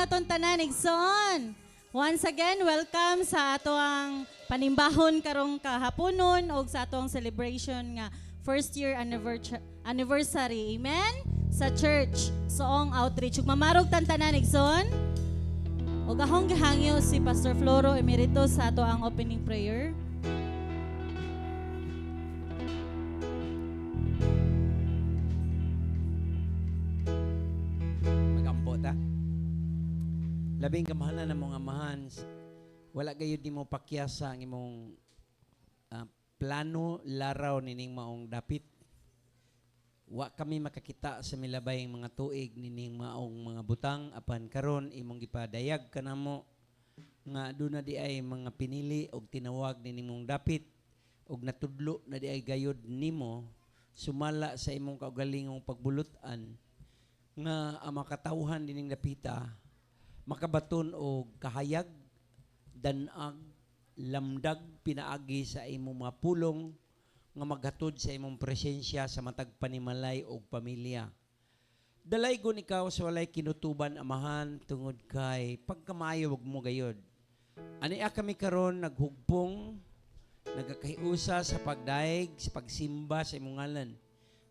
Aton tanan igsoon. Once again, welcome sa ato ang panimbahon karong kahaponon o sa ato ang celebration nga first year anniversary. Amen? Sa church, soong outreach. Ug mamarog tanan igsoon. O gahong gihangyo si Pastor Floro Emeritus sa ato ang opening prayer. Labing kamahalan ng mga amahan, wala gayud nimo pakyasa ang imong plano, laraw nining maong dapit. Wa kami makakita sa milabay mga tuig nining maong mga butang apan karon imong gipadayag kanamo nga aduna di ay mga pinili og tinawag nining mong dapit og natudlo na di ay gayud nimo sumala sa imong kaugalingong pagbulutan nga ang makatawhan nining dapita makabaton o kahayag, danag, lamdag, pinaagi sa imong mga pulong nga maghatod sa imong presensya sa matag panimalay o pamilya. Dalaygon ikaw sa walay kinutuban amahan tungod kay pagkamayo wag mo gayod. Ania kami karon naghugpong, nagakahiusa sa pagdaig, sa pagsimba sa imong ngalan.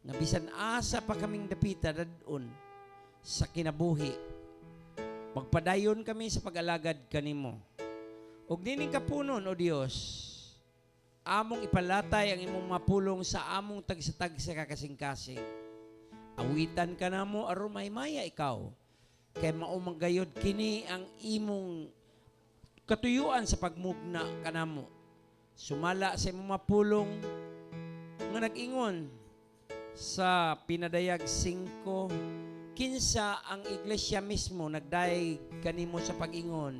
Nga bisan asa pa kaming dapita dadon sa kinabuhi. Magpadayon kami sa pag-alagad kanimo. Og dining kapunon, O Dios, among ipalatay ang imong mapulong sa among tagsatag sa kakasing-kasing. Awitan ka na mo, aron maya ikaw. Kay maumagayod kini ang imong katuyuan sa pagmugna ka na mo. Sumala sa imong mapulong nga nag-ingon sa pinadayag 5, kinsa ang iglesia mismo nagdaig kanimo sa pag-ingon.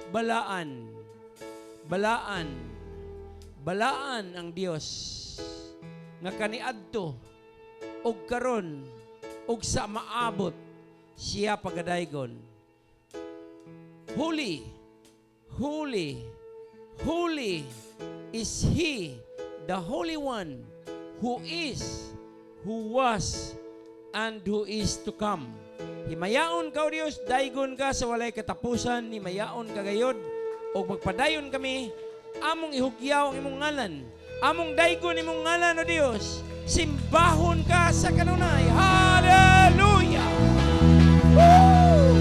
Balaan. Balaan. Balaan ang Dios nga kaniadto og karon og sa maabot siya pagadaygon. Holy, holy, holy is He, the Holy One, who is, who was, and who is to come. Himayaon ka, O Diyos, daygon ka sa walay katapusan, himayaon ka gayod, o magpadayon kami, among ihugyaw ang imong ngalan, among daygon imong ngalan, O Diyos, simbahon ka sa kanunay. Hallelujah! Woo!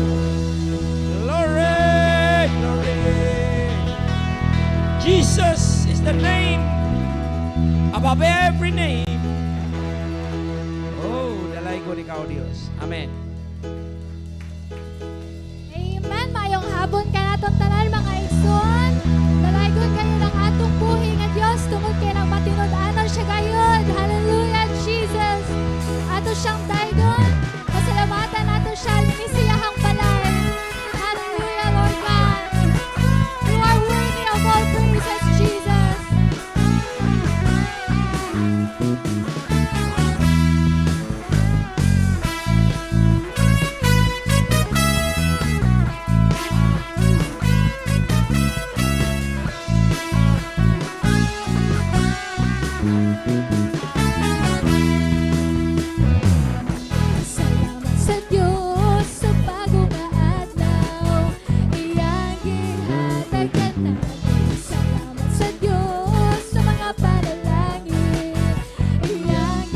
Glory! Glory! Jesus is the name above every name. Dalaygon ikaw, Diyos. Amen. Amen. Mayong habon ka natong tanan mga igsoon. Dalaygon kayo ng atong buhi nga Dios tungod kay nang matinud-anon siya gayud. Hallelujah, Jesus. Ato siyang daygon. Pasalamatan nato siya ni siyahang balay. Hallelujah, Lord God. You are worthy of all praises, Jesus. Salamat sa Diyos sa bagong adlaw, iyang gihatag ka natin. Salamat sa Diyos sa mga panalangin, iyang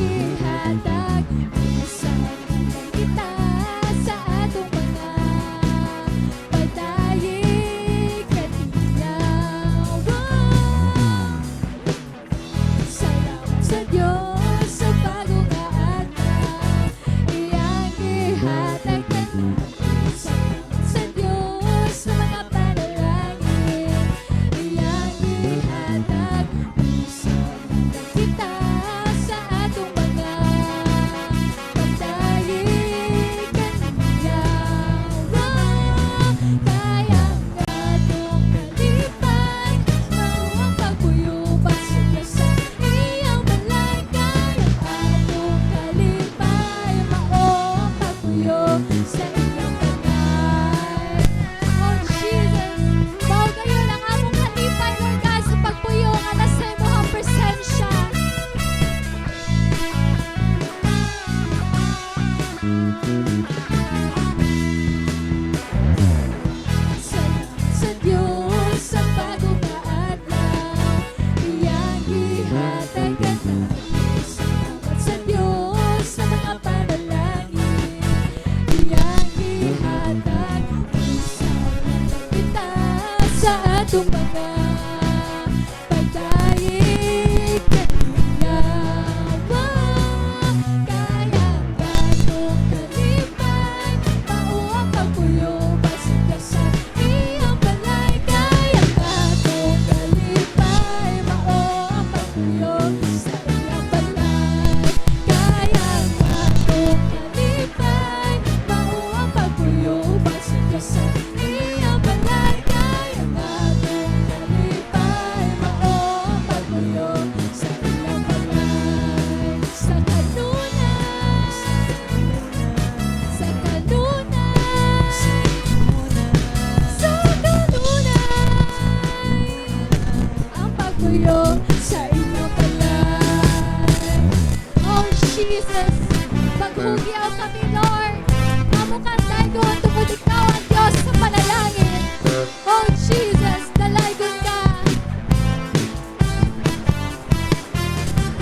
atong mga pagdaig kaniyawa. Kaya atong kalipay, mao ang pagpuyo basig ka sa iyang balay. Kaya atong kalipay, mao ang pagpuyo sa iyang balay. Kaya atong kalipay, mao ang pagpuyo basig ka sa iyang balay. Kaya atong kalipay, mao ang pagpuyo sa iyang balay. Sa kanunay, sa kanunay, sa kanunay, ang pagpuyo sa iyong balay. Oh Jesus, maghugyaw kami Lord. Mamukantay ko tungkol ikaw ang Diyos sa panalangin. Oh Jesus, dalaygon ka.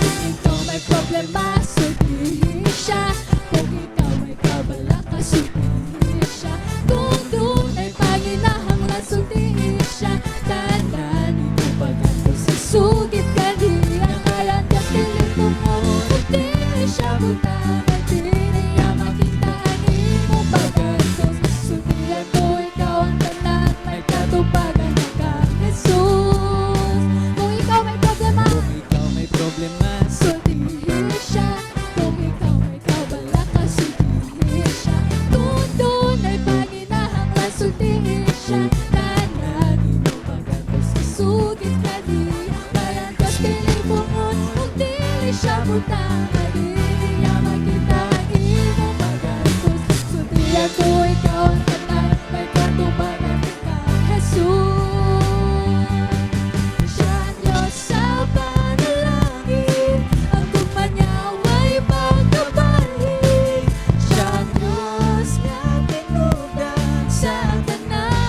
Kung ikaw may problema, sabihin siya. Kung ikaw may kabala ka, sabihin siya. Kung doon ay panginahanglan, sabihin siya. Tandaan ito pagkanto sa sugit ka niya. Karan ka tilipong mo, hindi siya butang. At di niya makita ang imong pagkanto. Sudihan ko ikaw ang tanan, may katupagan ka, Jesus. Kung ikaw may problema, Ikaw may problema, sabihin siya. Kung ikaw may kabala ka, sabihin siya. Kung doon ay panginahanglan, sabihin siya. Tanangin mo pagkanto sa sugit ka niya. Karan ka tilipong kung dili siya butang. At di niya makita ang imong pagkanto. Sudihan ko ikaw ang tanan, may katupagan ka, Jesus. Siya Diyos sa panalangin, ang kumanyaway pagkabahin. Siya Diyos nga tinudan sa tanan.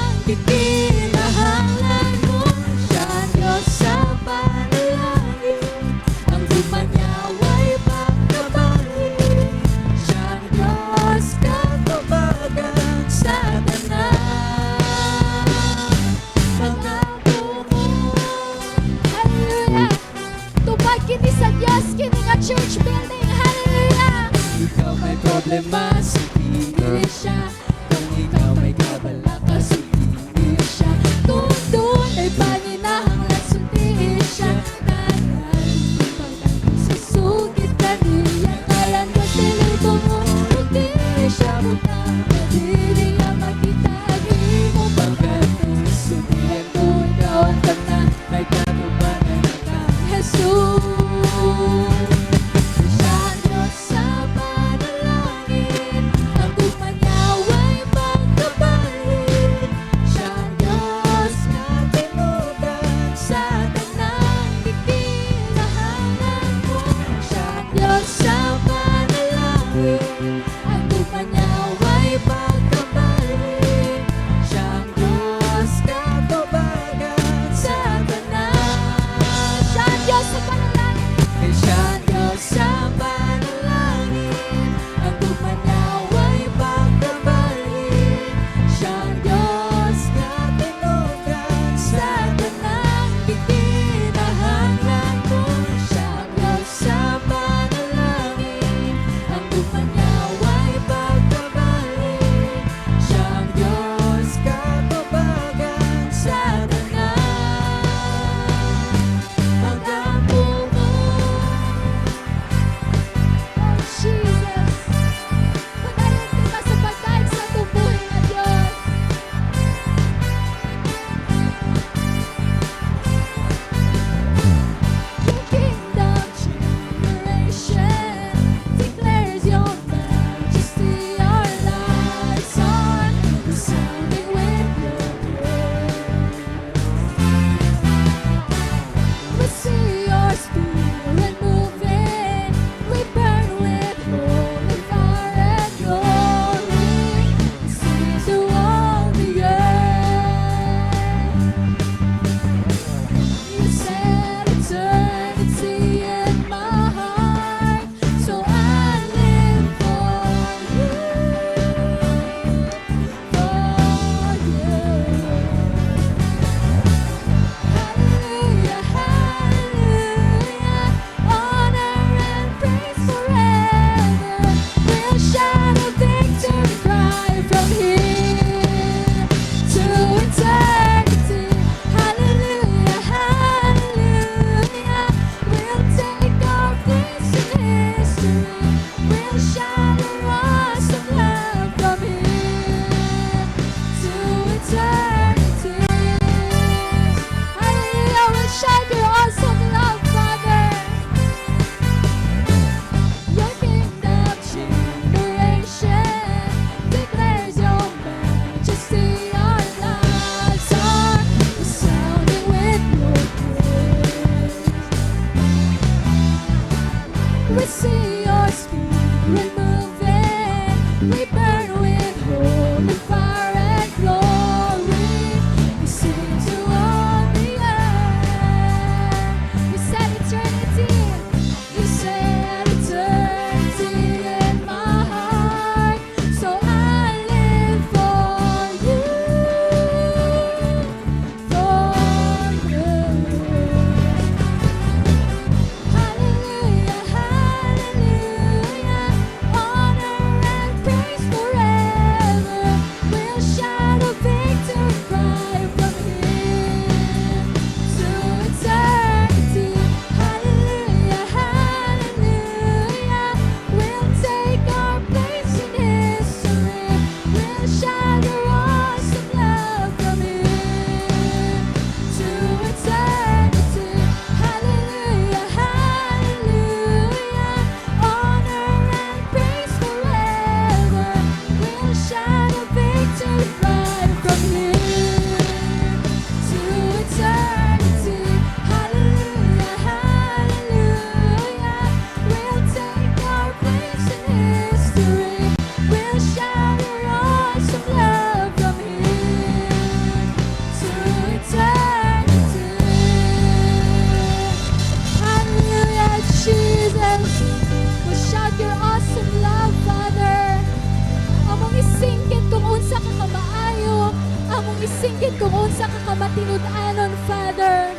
isinggit kung unsa ka kamatinud-anon, Father.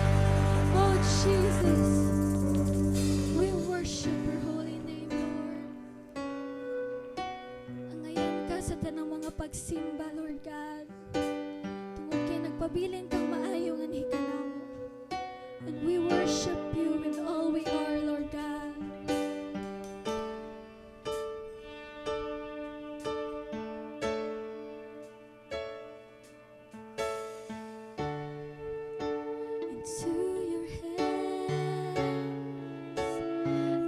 Oh, Jesus. We worship your holy name, Lord. Ngayon ka sa tanang mga pagsimba, Lord God. Tungod kay nagpabilin kang maayo nga ni kanamo. And we worship you with all we are, Lord God. Into your hands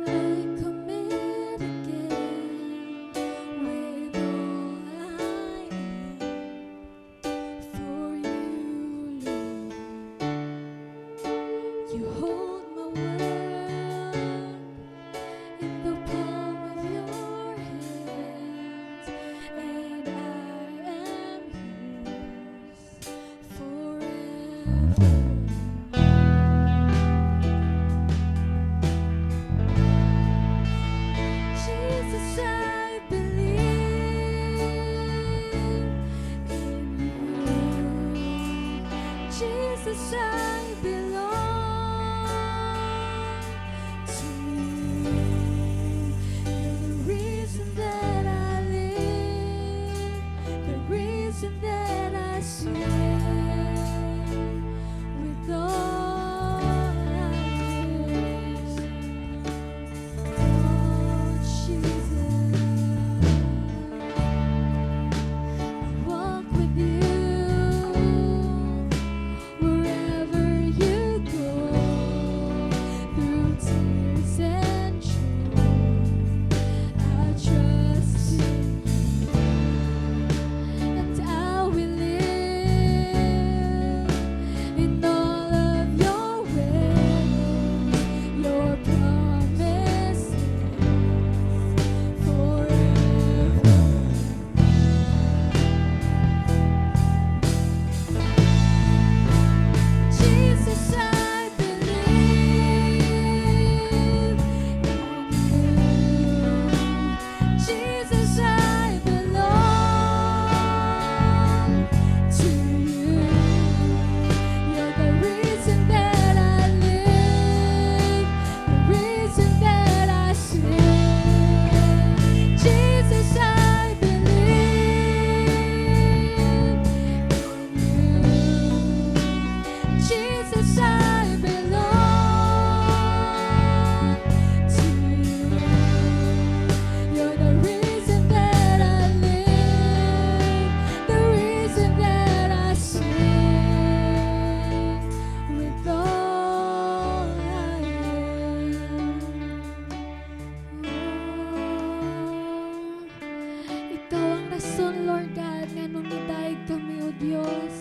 I commit again with all I am for you, Lord. You hold my world in the palm of your hands, and I am yours forever. Jesus, I believe in you. Jesus, I belong to you. You're the reason that I live, the reason that I swim with all I is. Oh, Jesus, I walk with you wherever you go, through tears and joy. I trust in you, and I will live in all of your ways, your promises forever. Jesus, I believe in you. Jesus, I belong to you. You're the reason that I live, the reason that I swim. Jesus, I believe in you. Jesus, I belong to you. You're the reason that I live, the reason that I sing with all I am. Ikaw ang rason, Lord God, nga nung nidayeg kami, O Diyos.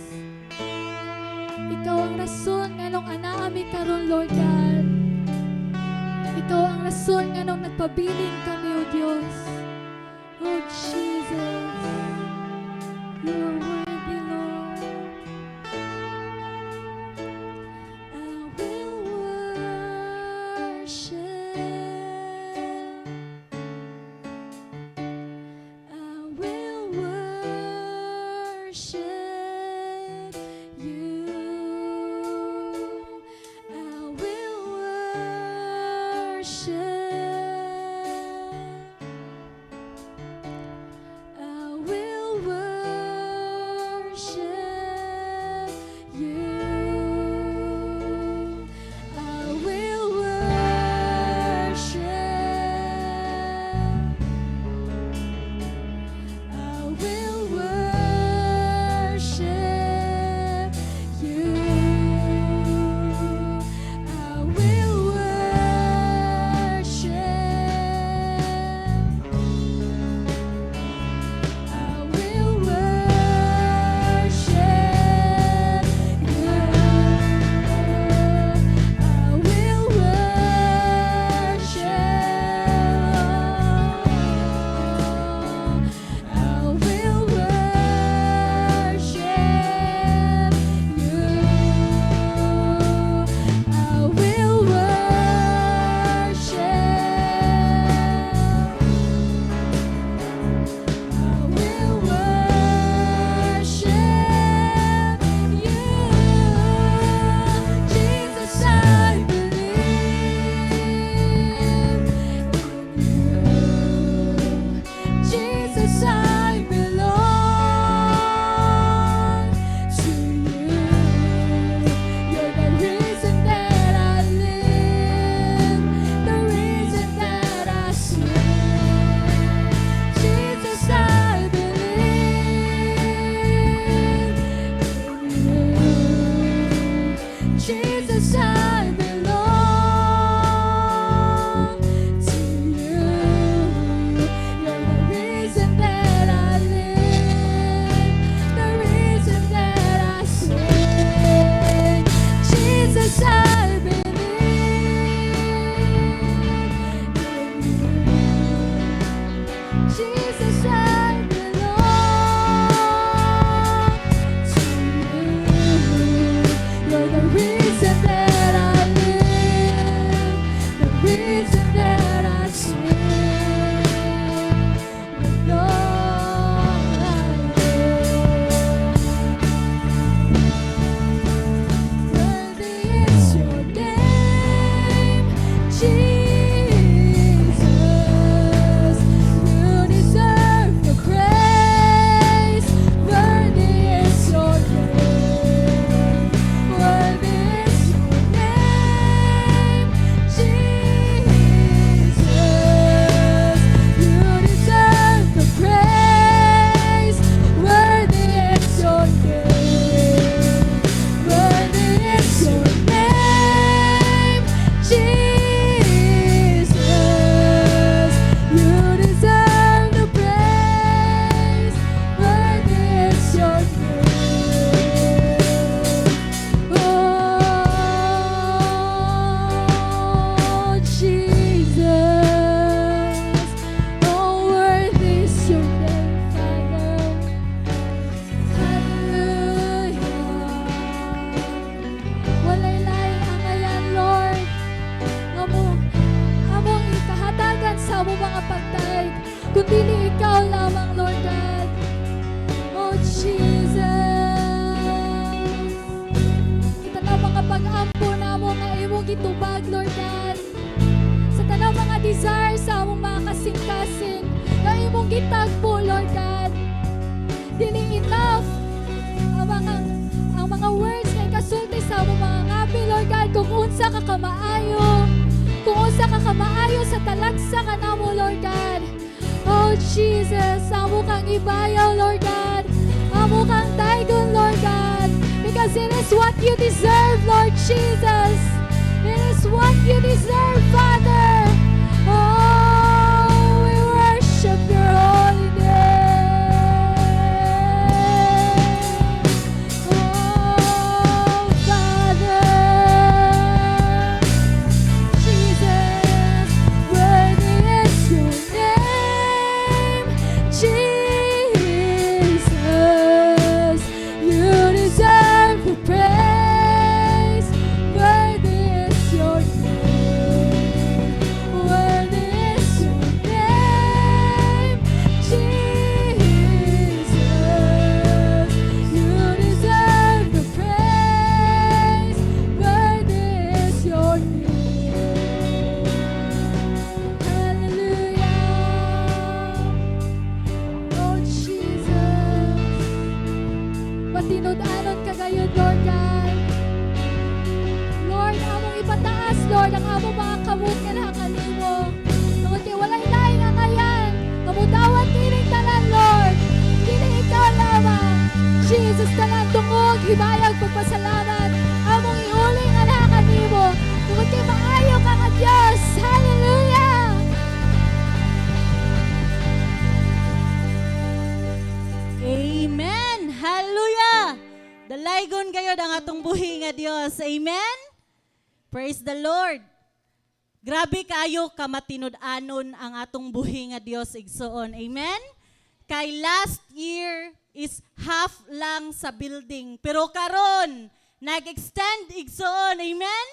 Ikaw ang rason nga nung anaami karon, Lord God. Ikaw ang rason nga nung nagpabiling kami, O Diyos. Oh, Jesus, you are worthy, Lord. I will worship. I will worship you. I will worship gitubag, Lord God. Sa tanang mga desire sa among mga kasing-kasing na imong gitagpo, Lord God. Dili enough ang mga words na ikasulti sa among mga ngabi, Lord God, kung unsa ka kamaayo. Kung unsa ka kamaayo sa talagsa ka namo, Lord God. Oh Jesus, amo kang ibayaw, Lord God. Amo kang daigon, Lord God. Because it is what you deserve, Lord Jesus. It is what you deserve, Father. Oh, we worship your holy name. Oh, Father. Jesus, worthy is your name. Jesus, you deserve the praise. Worthy is your name. Worthy is your name. Jesus, you deserve the praise. Worthy is your name. Hallelujah. Oh Jesus, matinud-anon ka gayon, Lord God. Lord, among ipataas, Lord, ang among mga kamot nga nakakanimo. Tungod kay walay lain nga ngayan. Kamudawat kining tanan, Lord. Kini ikaw lamang. Jesus, tanan tungog, hibayag, pagpasalamat. Among iuling nga nakakanimo. Tungod kay maayo ka nga Diyos. Hallelujah! Amen. Hallelujah. Dalaygon kayo ang atong buhi nga Dios. Amen. Praise the Lord. Grabe kayo kamatinud-anon ang atong buhi nga Dios igsoon. Amen. Kay last year is half lang sa building, pero karon nag-extend igsoon. Amen.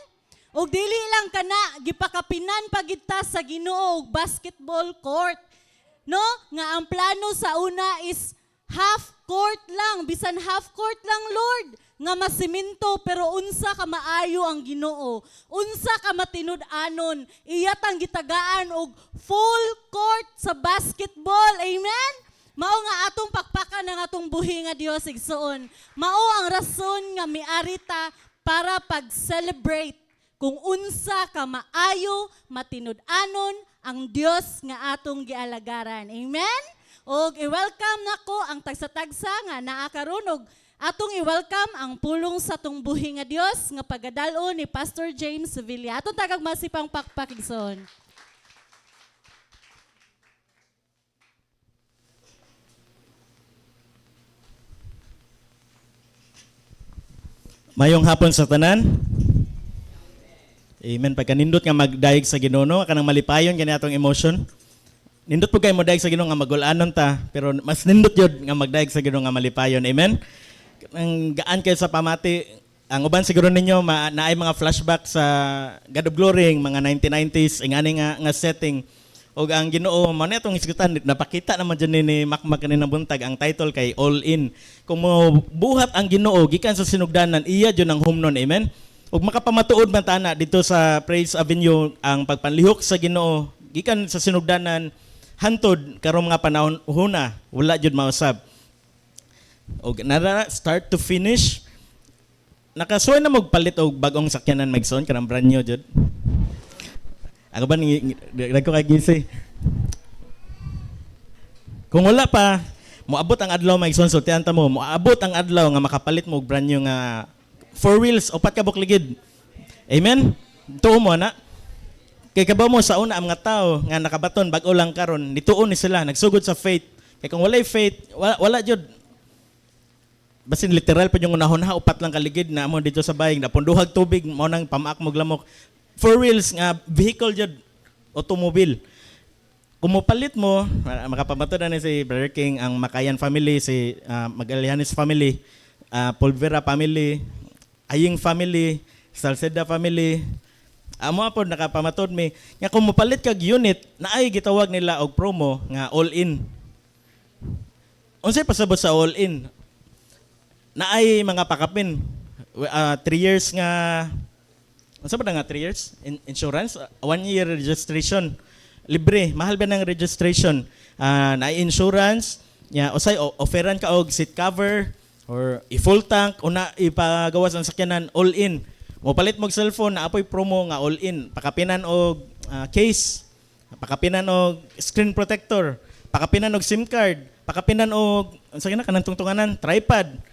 Og dili lang kana gipakapinan pagita sa Ginoo og basketball court. No? Nga ang plano sa una is half court lang, bisan half court lang, Lord, nga masiminto, pero unsa ka maayo ang Ginoo, unsa ka matinud-anon, iyatang gitagaan og full court sa basketball. Amen? Mao nga atong pakpakan ng atong buhi nga Dios igsoon. Mao ang rason nga miari ta para pag-celebrate kung unsa ka maayo, matinud-anon ang Dios nga atong gialagaran. Amen? Og i-welcome nako ang tagsa-tagsa nga naa karon og atong i-welcome ang pulong sa tong buhi nga Dios nga pagadal-on ni Pastor James Sevilla. Atong tagag masipang pakpak igsoon. Mayong hapon sa tanan. Amen. Pagkanindot nga magdaig sa Ginoo, kanang malipayon kani atong emotion. Nindot po kayo mo daig sa Ginoo nga magul-anon ta, pero mas nindot yun nga magdaig sa Ginoo nga malipayon. Amen? Ang gaan kayo sa pamati, ang uban siguro ninyo, naay mga flashback sa God of Glory, mga 1990s, ang ani nga setting. O ang Ginoo, mo na itong isgutan, napakita naman dyan ni Makmak kaninang buntag, ang title kay All In. Kung mo buhat ang Ginoo, gikan sa sinugdanan, iya dyan ang humnon. Amen? O makapamatuod man tana dito sa Praise Avenue, ang pagpanlihok sa Ginoo, gikan sa sinugdanan, hantod karong mga panahon huna wala jud mausab. Og nara start to finish nakasuy na magpalit og bagong sakyanan magson karang brand new jud. Ako ba nagko kay gisi. Kung wala pa moabot ang adlaw magson sultian ta mo moabot ang adlaw nga makapalit mo og brand new nga four wheels upat ka bukligid. Amen. Tuo mo na. Kay kabaw mo sa una ang mga tao nga nakabaton bag-o lang karon nituon ni sila nagsugod sa faith. Kay kung walay faith wala jud. Basin literal pa yung unahon ha upat lang kaligid na mo dito sa bayig na punduhag tubig mo nang pamaak mo lamok. Four wheels nga vehicle jud automobile. Kung mopalit mo makapamatud na ni si Brother King ang Makayan family, si Magallanes family, Pulvera family, Aying family, Salceda family. Amo po nakapamatod mi nga kung mopalit kag unit naay gitawag nila og promo nga all in. Unsay pasabot sa all in? Naay mga pakapin 3 years nga Unsa ba nga 3 years insurance, 1 year registration. Libre, mahal ba ng registration? Na insurance, usay offeran ka og seat cover or i-full tank o na ipagawas ang sakyanan all in. Mo palit mog cellphone na apoy promo nga all in. Pakapinan og case, pakapinan og screen protector, pakapinan og SIM card, pakapinan og unsa kanang tungtunganan, tripod.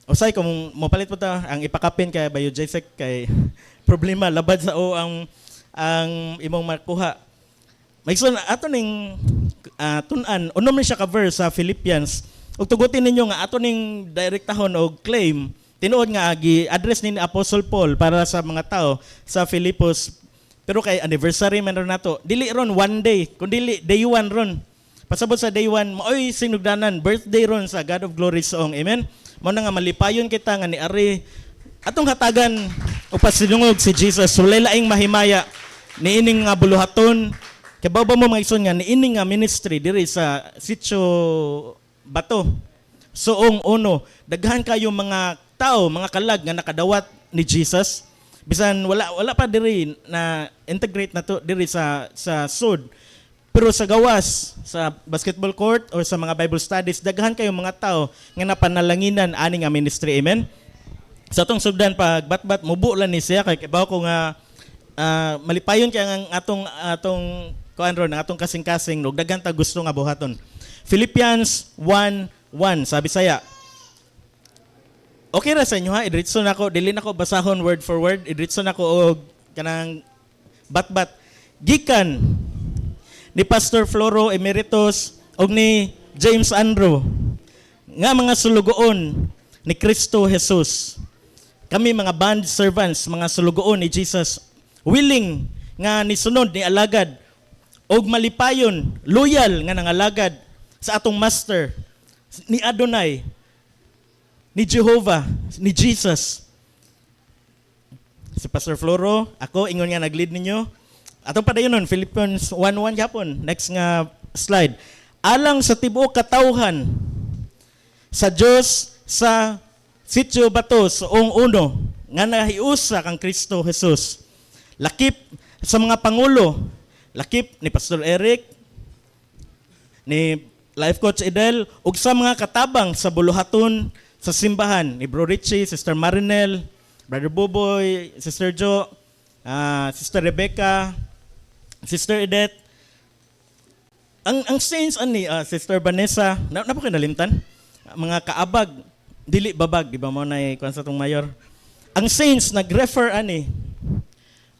Usay kung mopalit mo ta ang ipakapin kay Biogesic kay problema labad sa o ang imong makuha. Maigsoon ato ning tun-an unom ni siya ka verse sa Philippians. Ug tugutin ninyo nga ato ning direktahon og claim tinuod nga gi-address ni Apostle Paul para sa mga tao sa Filipos. Pero kay anniversary man ron nato. Dili ron one day, kundi day 1 ron. Pasabot sa day 1, maoy sinugdanan birthday ron sa God of Glory song. Amen. Mao na nga malipayon kita nga ni Ari atong hatagan upas sinungog si Jesus sulay laing mahimaya niining nga buluhaton kay baba mo mga igsoon nga niining nga ministry diri sa Sitio Bato Suong Uno daghan kayo mga tao mga kalag nga nakadawat ni Jesus bisan wala pa diri na integrate na to diri sa sud. Pero sa gawas, sa basketball court or sa mga Bible studies, daghan kayo mga tao nga napanalanginan ani nga ministry. Amen? Sa atong sugdan, pag bat-bat, mubo lang ni siya. Kaya kibaw ko nga malipayon kaya ang atong kuan ron, ang atong kasing-kasing, no, daghan ta gusto nga buhaton. Philippians 1:1, sabi saya, okay ra sa inyo ha, idritso na ko, dili na ko basahon word for word, idritso na ko og kanang bat-bat. Gikan, ni Pastor Floro Emeritus o ni James Andrew nga mga sulugoon ni Kristo Jesus. Kami mga bond servants, mga sulugoon ni Jesus, willing nga nisunod ni alagad og malipayon, loyal nga nangalagad sa atong master ni Adonai, ni Jehovah, ni Jesus. Si Pastor Floro, ako ingon nga nag-lead ninyo. Atong padayonon Philippians 1:1 gyapon. Next nga slide. Alang sa tibuok katawhan sa Dios sa Sitio Bato Suong Uno nga nahiusa kang Kristo Jesus. Lakip sa mga pangulo, lakip ni Pastor Eric, ni Life Coach Edel, ug sa mga katabang sa buluhaton sa simbahan ni Bro Richie, Sister Marinel, Brother Buboy, Sister Jo, Sister Rebecca, Sister Edith, ang saints ani Sister Vanessa, napa ko nalimtan? Mga kaabag, dili babag, di ba mo na kuan sa tong mayor. Ang saints nag-refer ani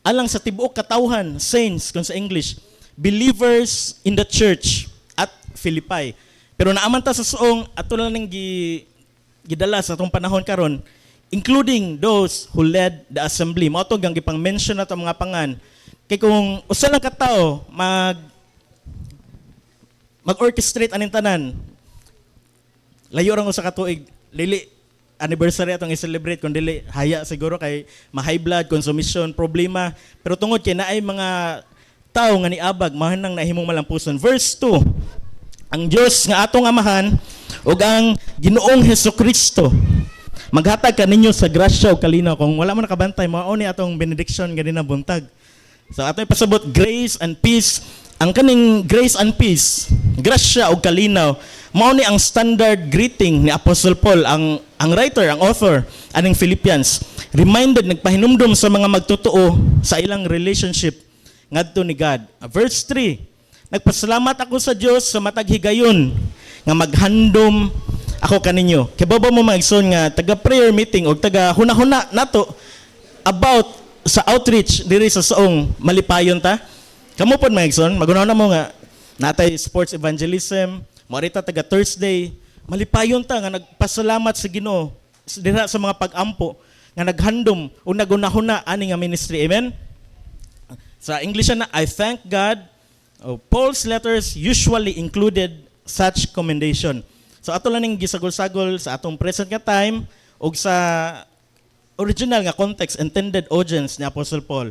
alang sa tibuok katawhan, saints kung sa English, believers in the church at Philippi. Pero naaman ta sa suong ato lang ning gidala sa atong panahon karon, including those who led the assembly. Mao to gang gipang mention nato mga pangan. Kay kung usa lang ka tawo mag-orchestrate aning tanan, layo ra usa ka tuig, dili anniversary atong i-celebrate kung dili haya siguro kay ma-high blood, consumption, problema. Pero tungod kay naay mga tao nga niabag, mahanang nahimong malampuson. Verse 2, ang Dios nga atong amahan ug ang Ginoong Hesukristo maghatag kaninyo sa grasya ug kalinaw. Kung wala mo nakabantay, mao ni atong benediction ganina buntag. So ato ipasabot grace and peace. Ang kaning grace and peace, grasya ug kalinaw, mao ni ang standard greeting ni Apostle Paul, ang writer, ang author aning Philippians. Reminded, nagpahinumdom sa mga magtotoo sa ilang relationship ngadto ni God. Verse 3, nagpasalamat ako sa Dios sa matag higayon nga maghandom ako kaninyo. Kay baba mo maigsoon nga taga prayer meeting o taga hunahuna nato about sa outreach diri sa Suong malipayon ta. Kamo pod maigsoon, magunaw na mo nga natay sports evangelism, morita taga Thursday, malipayon ta nga nagpasalamat sa Ginoo diha sa mga pag-ampo nga naghandom o nagunahuna ani nga ministry. Amen. Sa English na, I thank God. Paul's letters usually included such commendation. So ato lang ning gisagol-sagol sa atong present nga time ug sa original nga context, intended audience ni Apostle Paul.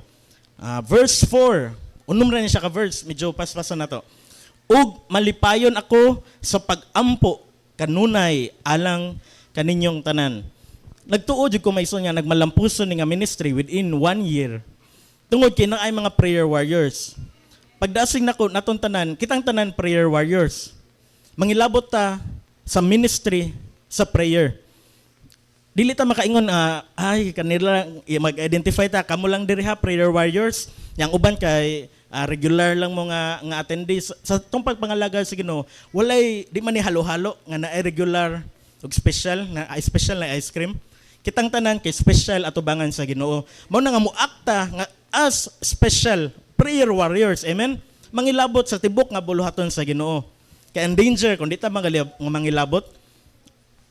Verse 4, unom ra ni siya ka verse, medyo paspasan na to. Ug malipayon ako sa pag-ampo kanunay alang kaninyong tanan. Nagtuo jud ko maison nga nagmalampuson ni nga ministry within 1 year. Tungod kay na ay mga prayer warriors. Pagdasig nako natong tanan, kitang tanan prayer warriors. Mangilabot ta sa ministry sa prayer. Dili ta makaingon ay kanila mag-identify ta kamo lang diri ha prayer warriors. Yang uban kay regular lang mo nga attendees sa tong pagpangalaga sa Ginoo. Walay di man ni halo-halo nga na regular ug special na ice cream. Kitang tanan kay special atubangan sa Ginoo. Mao na nga muakta nga as special prayer warriors. Amen. Mangilabot sa tibok nga buluhaton sa Ginoo. Kay ang danger kung di ta mangilabot,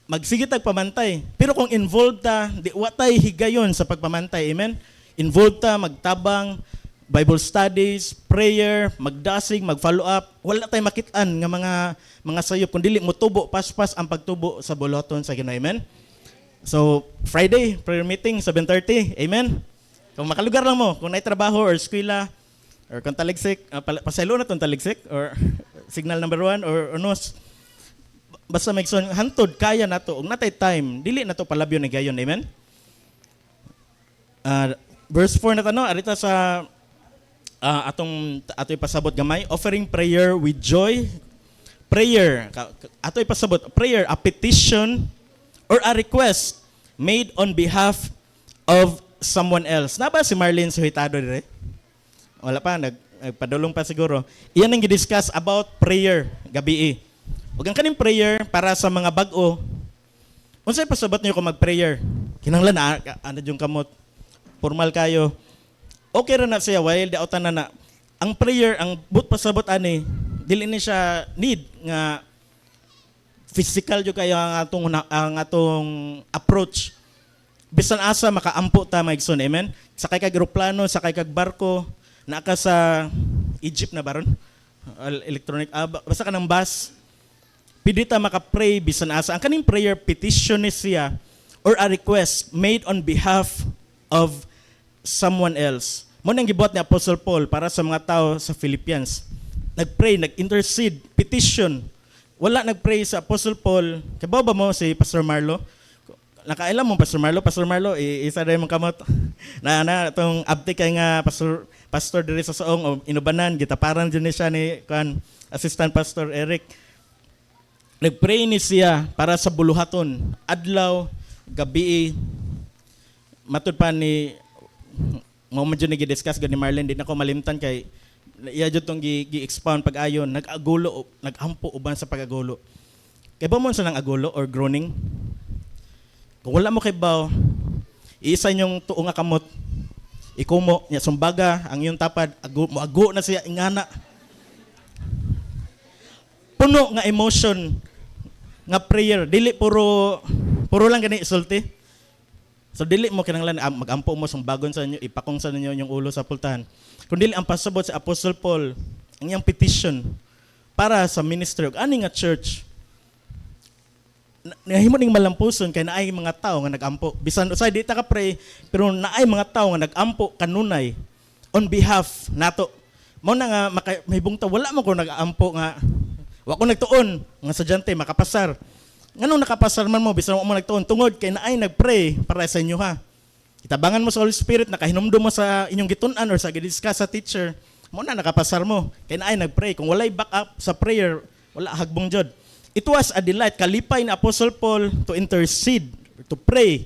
magsige tag pamantay. Pero kung involved ta, di watay higayon sa pagpamantay. Amen. Involved ta magtabang, Bible studies, prayer, magdasig, mag-follow up. Wala tay makit-an nga mga sayop kun dili mo tubo paspas ang pagtubo sa buluhaton sa Ginoo. Amen. So, Friday, prayer meeting, 7:30. Amen? Kung makalugar lang mo, kung may trabaho or eskwela, or kung taligsik, pasaylo na itong taligsik, or signal number 1, or nos, basta may hantod, kaya na to. Kung natay time, dili na to palabyo ni gayon. Amen? Verse 4 na tanong, arita sa ato'y pasabot gamay, offering prayer with joy. Prayer, ato'y pasabot, prayer, a petition, or a request made on behalf of someone else. Na ba si Marlene Suhitado dire? Wala pa, nagpadulong pa siguro. Iyan ang gidiscuss about prayer gabi. Ug ang kaning prayer para sa mga bag-o. Unsay pasabot niyo kung mag-prayer? Kinahanglan ana yung kamot. Formal kayo. Okay ra na siya while dautan na. Ang prayer, ang but pasabot ani, dili ni siya need nga physical jud kayo ang atong approach. Bisan asa makaampo ta maigsoon. Amen. Sakay kag eroplano, sakay kag barko, naa ka sa Egypt na baron. Electronic basta ka ng bus. Pwede ta maka-pray bisan asa. Ang kaning prayer petition ni siya or a request made on behalf of someone else. Mo nang gibuhat ni Apostle Paul para sa mga tao sa Philippians. Nagpray, nag-intercede, petition. Wala nagpray sa Apostle Paul. Kabaw ba mo si Pastor Marlo? Nakailan mo Pastor Marlo? Pastor Marlo, isa rin mong kamot. na itong abti kay nga pastor diri sa Saong o inubanan, gitaparan dyan siya ni Assistant Pastor Eric. Nagpray ni siya para sa buluhaton. Adlaw, gabi, matud pa ni mo medyo nag-discuss gani Marlene, din ako malimtan kay iya jud tong gi-expound pag-ayon, nag-agulo, nag-ampo uban sa pag-agulo. Kay ba mo sa nang agulo or groaning? Kung wala mo kay baw, iisa yung tuo nga kamot, ikumo, nya sumbaga, ang iyong tapad, ago na siya, ingana. Puno nga emotion, nga prayer, dili puro lang gani isulti. So dili mo kinahanglan magampo mo sumbagon sa inyo, ipakong sa ninyo yung ulo sa pultahan. Kundi ang pasabot sa Apostle Paul, ang iyang petition para sa ministry ug ani nga church. Nahimo ning malampuson kay naay mga tao nga nagampo. Bisan usay di ta ka pray, pero naay mga tao nga nagampo kanunay on behalf nato. Mao na nga mahibong ta wala mo ko nagampo nga wa ko nagtuon nga sadyante makapasar. Nganong nakapasar man mo bisan mo nagtuon tungod kay naay nagpray para sa inyo ha. Itabangan mo sa Holy Spirit, nakahinumdum mo sa inyong gitun-an or sa gidiscuss sa teacher, mo na nakapasar mo. Kaya na ay nagpray. Kung walay back up sa prayer, wala hagbong jud. It was a delight. Kalipay ni Apostle Paul to intercede, to pray,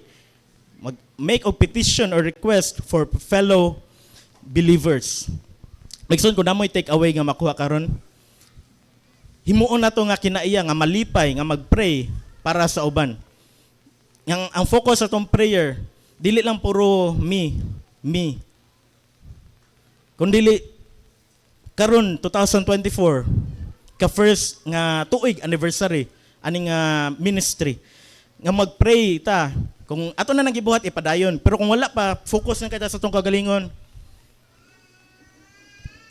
make a petition or request for fellow believers. Magsun ko na mo'y take away nga makuha karon. Himuon na to nga kinaiya, nga malipay, nga magpray para sa uban. Ang focus sa tong prayer, dili lang puro me. Kundili karon 2024 ka first nga tuig anniversary aning ministry nga magpray ta. Kung ato na nagibuhat ipadayon, pero kung wala pa focus na kita sa tong kagalingon.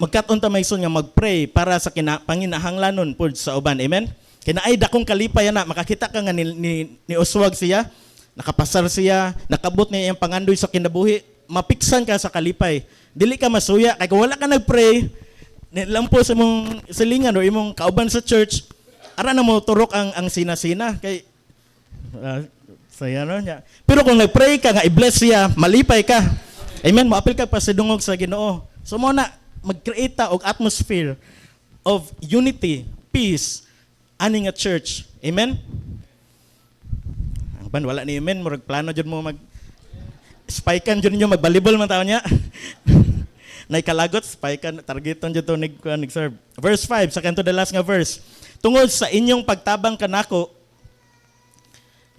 Magkaton ta maison nga magpray para sa panginahanglanon pud sa uban. Amen. Kinaay dakong kalipay na makakita ka nga ni Oswag siya. Nakapasar siya, nakabot niya yung pangandoy sa kinabuhi, mapiksan ka sa kalipay. Dili ka masuya, kaya kung wala ka nagpray, nilampo sa imong silingan o imong kauban sa church, ara na mo turok ang sina-sina. Kay So yan niya. Pero kung nag-pray ka nga i-bless siya, malipay ka. Amen. Moapil ka pa sa dungog sa Ginoo. So mo na mag-create ta og atmosphere of unity, peace ani nga church. Amen. Ang ban wala ni amen, murag plano jud mo mag spikean jud ninyo mag-volleyball man taon niya. Nay kalagot spikean targeton jud to nig serve. Verse 5 sa kanto the last nga verse. Tungod sa inyong pagtabang kanako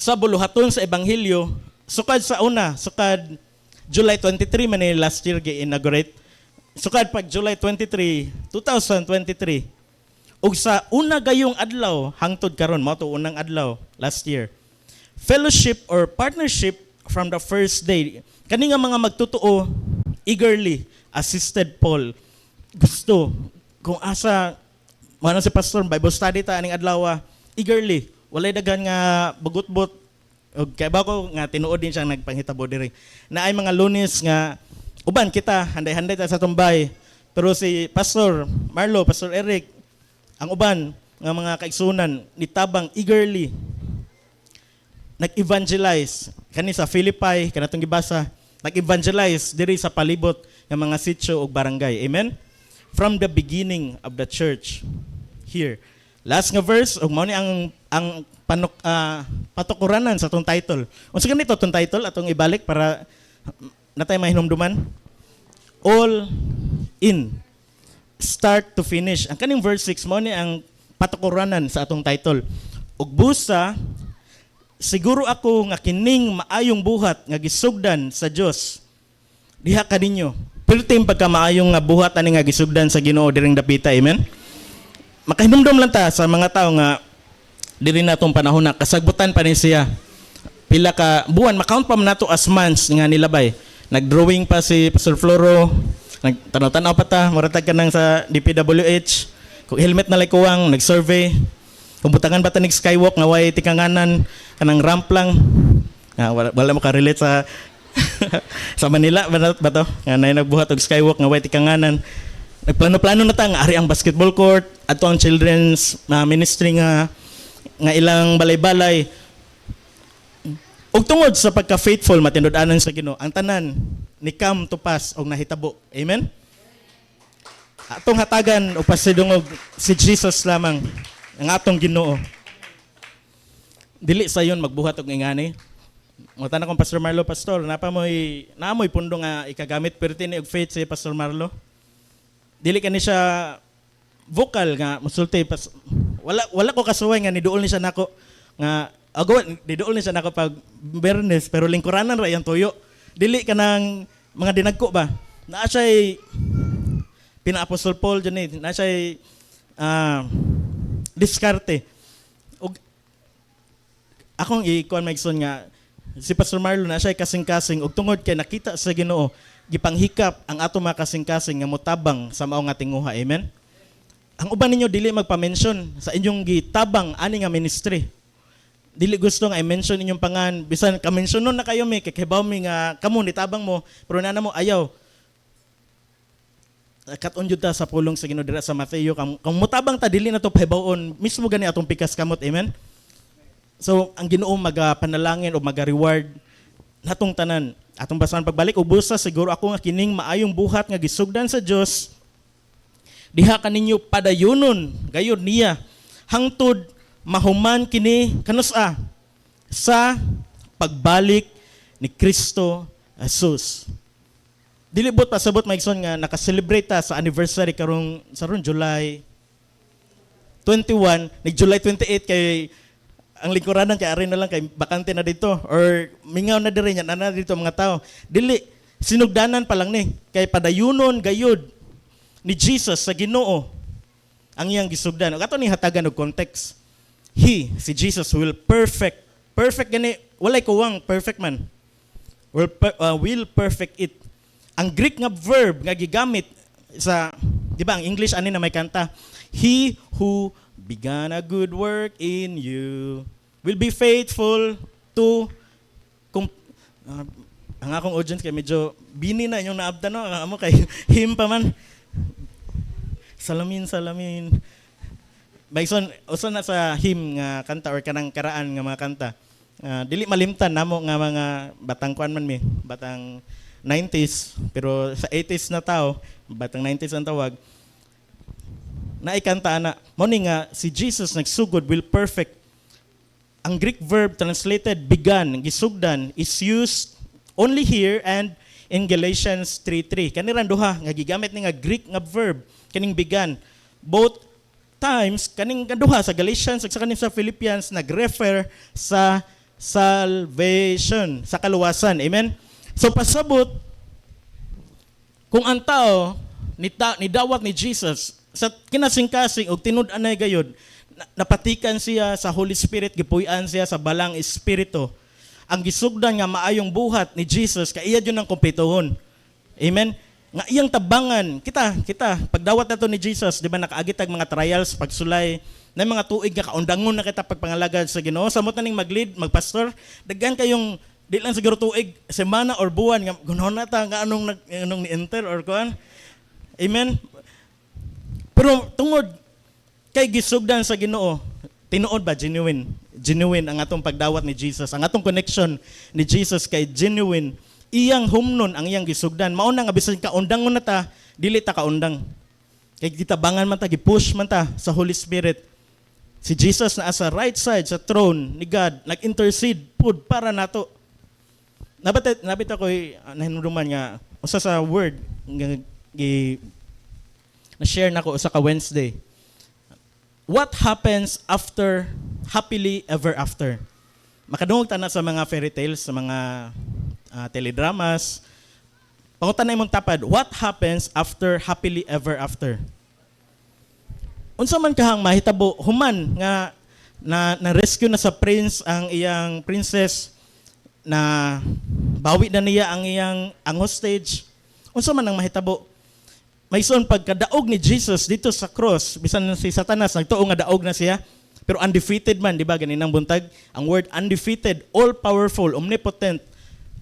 sa buluhaton sa ebanghelyo, sukad sa una, sukad July 23 man ni last year gi-inaugurate. Sukad pag July 23, 2023. Ug sa una gayong adlaw hangtod karon mao to unang adlaw last year. Fellowship or partnership from the first day. Kani nga mga magtutuo eagerly assisted Paul. Gusto kung asa mana si pastor Bible study ta aning adlaw eagerly. Walay daghan nga bugot-bot og kay ba ko nga tinuod din siya nagpanghitabo diri. Na ay mga Lunes nga uban kita handay-handay ta sa tumbay. Pero si Pastor Marlo, Pastor Eric, ang uban nga mga kaigsunan nitabang eagerly nag-evangelize kani sa Philippi kanatong gibasa, nag-evangelize diri sa palibot nga mga sitio ug barangay. Amen. From the beginning of the church here. Last nga verse ug mao ni ang patukuranan sa atong title. Unsa ganito atong title atong ibalik para natay mahinumduman? All in. Start to finish. Ang kaning verse 6 mao ni ang patukuranan sa atong title. Ug busa siguro ako nga kining maayong buhat nga gisugdan sa Dios diha kaninyo. Pertim pagka maayong nga buhat ani nga gisugdan sa Ginoo diring dapita. Amen. Makahinumdum lang ta sa mga tao nga diri natong panahon na kasagbutan pa ni siya. Pila ka buwan makount pa man nato as months nga nilabay. Nagdrawing pa si Pastor Floro, nagtanaw-tanaw pa ta, maratag ka nang sa DPWH. Kung helmet na likuwang, nag-survey. Kung butangan ba ta nig skywalk nga way tikanganan kanang ramp lang. Wala mo ka-relate sa sa Manila ba to? Nga nay nagbuhat og skywalk nga way tikanganan. Nagplano-plano na ta nga ari ang basketball court, ato ang children's ministry nga ilang balay-balay. Ug tungod sa pagka-faithful matindud-anan sa Ginoo, ang tanan ni come to pass og nahitabo. Amen. Atong hatagan og pasidungog si Jesus lamang ang atong Ginoo. Dili sayon magbuhat og ingani. Mutana kong Pastor Marlo pastor, naamoy pundo nga ikagamit pertini og faith si Pastor Marlo. Dili kani siya vocal nga musulti wala ko kasuway nga niduol ni siya nako nga niduol ni siya nako pag Bernes pero lingkuranan ra yang tuyo. Dili kanang mga dinagko ba. Naa siya'y pina-Apostol Paul dyan naa siya'y diskarte. Og akong ikuan maigsoon nga si Pastor Marlo na siya'y kasing-kasing og tungod kay nakita sa Ginoo gipanghikap ang ato mga kasing-kasing nga motabang sa mao nga tinguha. Amen. Ang uban ninyo dili magpa-mention sa inyong gitabang ani nga ministry. Dili gusto nga i-mention inyong pangan, bisan ka-mentionon na kayo mi kikibaw mi nga kamo nitabang mo, pero nana mo ayaw. Katon jud ta sa pulong sa Ginoo dira sa Mateo kung motabang ta dili na to pahibawon mismo gani atong pikas kamot. Amen. So ang Ginoo magapanalangin o maga-reward natong tanan. Atong basahan pagbalik ubusa siguro ako nga kining maayong buhat nga gisugdan sa Dios. Diha kaninyo padayunon gayud niya hangtod mahuman kini kanusa sa pagbalik ni Kristo Jesus. Dili bot pasabot maigsoon nga naka-celebrate ta sa anniversary karong July 21, nig July 28 kay ang lingkuranan kay ari na lang kay bakante na dito or mingaw na diri nya na dito mga tao. Dili sinugdanan pa lang ni kay padayunon gayud ni Jesus sa Ginoo ang iyang gisugdan. Ug ato ni hatagan og context. He, si Jesus will perfect gani walay kuwang perfect man. Will perfect it. Ang Greek nga verb nga gigamit sa di ba ang English ani na may kanta, he who began a good work in you will be faithful to ang akong audience kay medyo bini na yung naabdan no amo kay him pa man salamin Bayson usa na sa hymn nga kanta or kanang karaan nga mga kanta Dili malimtan namo nga mga batang kuan man mi, batang 90s, pero sa 80s na tao, batang 90s ang tawag. Naikanta na, mo ni nga si Jesus nagsugod will perfect. Ang Greek verb translated began, gisugdan, is used only here and in Galatians 3:3. Kaniran duha nga gigamit ni nga Greek nga verb kaning began. Both times kaning duha sa Galatians ug sa kaning sa Philippians nagrefer sa salvation, sa kaluwasan. Amen. So pasabot kung ang tao nidawat ni Jesus sa kinasingkasing og tinud-anay gayud, napatikan siya sa Holy Spirit, gipuy-an siya sa balang espiritu. Ang gisugdan nga maayong buhat ni Jesus kay iya jud ang kumpletuhon. Amen. Nga iyang tabangan kita pagdawat nato ni Jesus, di ba nakaagitag mga trials, pagsulay na mga tuig nga kaundangon na kita pagpangalagad sa Ginoo. Samot na ning mag-lead, magpastor, daghan kayong di lang siguro tuig, semana or buwan nga gunon na ta nga anong ni-enter or kuan. Amen. Pero tungod kay gisugdan sa Ginoo, tinuod ba genuine ang atong pagdawat ni Jesus, ang atong connection ni Jesus kay genuine. Iyang humnon ang iyang gisugdan. Mao na nga bisan kaundangon na ta, dili ta kaundang. Kay gitabangan man ta, gipush man ta sa Holy Spirit. Si Jesus na sa right side sa throne ni God, nag-intercede pud para nato. Nabit ako nahinumduman nga usa sa word nga na-share nako usa ka Wednesday. What happens after happily ever after? Makadungog ta na sa mga fairy tales, sa mga teledramas. Pangutanay mong tapad, what happens after happily ever after? Unsa man kahang mahitabo human nga na-rescue na sa prince ang iyang princess, na bawi na niya ang hostage. Unsa man ang mahitabo? Mayson pagkadaog ni Jesus dito sa cross, bisan si Satanas nagtuo nga daog na siya, pero undefeated man, di ba? Ganinang buntag, ang word undefeated, all powerful, omnipotent.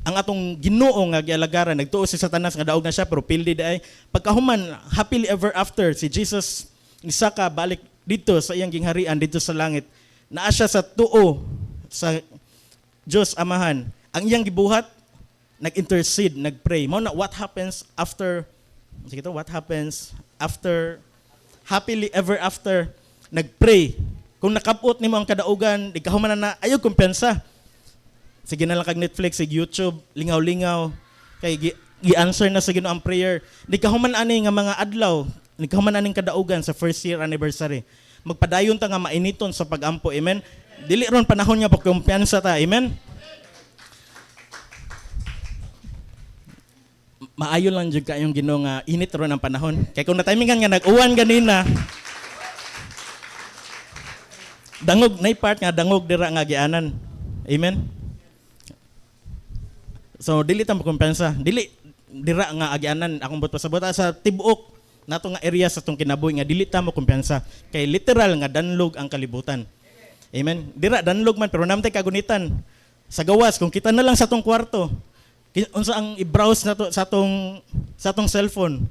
Ang atong Ginoo nga gialagaran, nagtuo si Satanas nga daog na siya, pero pildi day. Pagkahuman, happily ever after, si Jesus nisaka balik dito sa iyang gingharian dito sa langit. Naa siya sa tuo sa Diyos Amahan. Ang iyang gibuhat, nag-intercede, nag-pray. Mao na what happens after, sige to, what happens after happily ever after, nag-pray. Kung nakapot nimo ang kadaugan, di kahuman na ayaw kumpensa. Sige na lang kag Netflix, sig YouTube, lingaw-lingaw, kay gi-answer na sa Ginoo ang prayer. Di kahuman ani nga mga adlaw, di kahuman aning kadaugan sa first year anniversary. Magpadayon ta nga mainiton sa pag-ampo. Amen. Dili ron panahon nga pagkumpiyansa ta. Amen. Maayo lang jud kayong Ginoo nga init ron ang panahon. Kay kung na-timingan nga nag-uwan ganina, dangog nay part nga dangog dira nga gianan. Amen. So dili ta makumpensa. Dili dira nga agianan akong pasabot sa tibuok nato nga area sa tong kinabuhi nga dili ta makumpensa. Kay literal nga danlog ang kalibutan. Amen. Dira danlog man pero namtay kagunitan. Sa gawas kung kita na lang sa tong kwarto, unsa ang i-browse nato sa tong cellphone.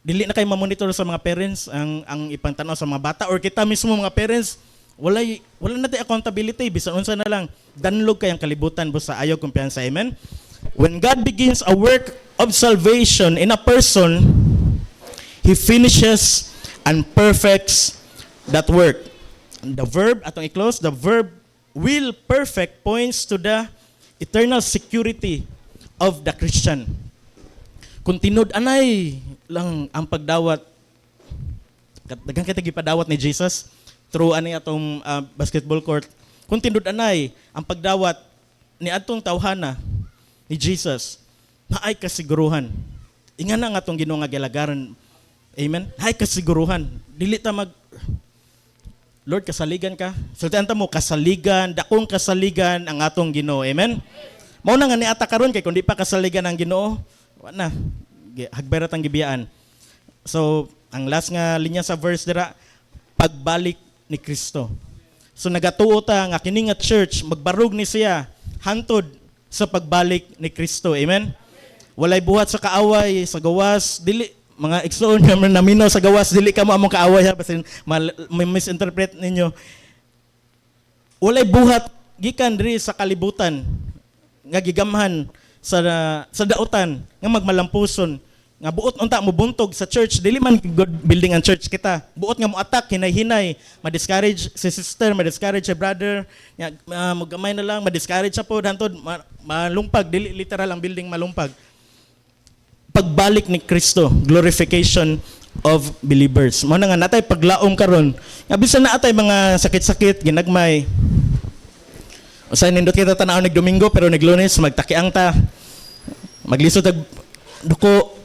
Dili na kay ma-monitor sa mga parents ang ipangtanaw sa mga bata, or kita mismo mga parents wala na tay accountability bisan unsa na lang danlog kay ang kalibutan busa ayaw kumpiyansa. Amen. When God begins a work of salvation in a person, He finishes and perfects that work. The verb atong i-close, the verb will perfect points to the eternal security of the Christian. Kung tinud-anay lang ang pagdawat, daghang kita gipadawat ni Jesus through ani atong basketball court. Kung tinud-anay ang pagdawat ni atong tawhana ni Jesus, naay kasiguruhan. Ingana nga atong Ginoo nga gilagaran. Amen. Hay kasiguruhan. Dili ta Lord, kasaligan ka. Sultian ta mo, kasaligan, dakong kasaligan ang atong Ginoo. Amen? Mao na nga ni ata karon kay kung di pa kasaligan ang Ginoo, wala na. Hagberat ang gibiyaan. So, ang last nga linya sa verse dira, pagbalik ni Kristo. So, nagatuo ta nga kini nga church, magbarug ni siya, hantod sa pagbalik ni Kristo. Amen? Walay buhat sa kaaway, sa gawas, dili, mga igsoon nga naminaw sa gawas, dili ka mo among kaaway ha, basin may misinterpret ninyo. Walay buhat gikan diri sa kalibutan nga gigamhan sa dautan nga magmalampuson nga buot unta mo buntog sa church, dili man good building ang church kita, buot nga mo attack hinay-hinay, ma-discourage si sister, ma-discourage si brother, nga magamay na lang, ma-discourage sa pod hantod malumpag, dili literal ang building malumpag. Pagbalik ni Kristo, glorification of believers. Mao na nga natay paglaom karon, nga bisan na atay mga sakit-sakit ginagmay. Usay nindot kita tanaw nag Domingo pero nag Lunes magtakiang ta. Maglisod tag duko.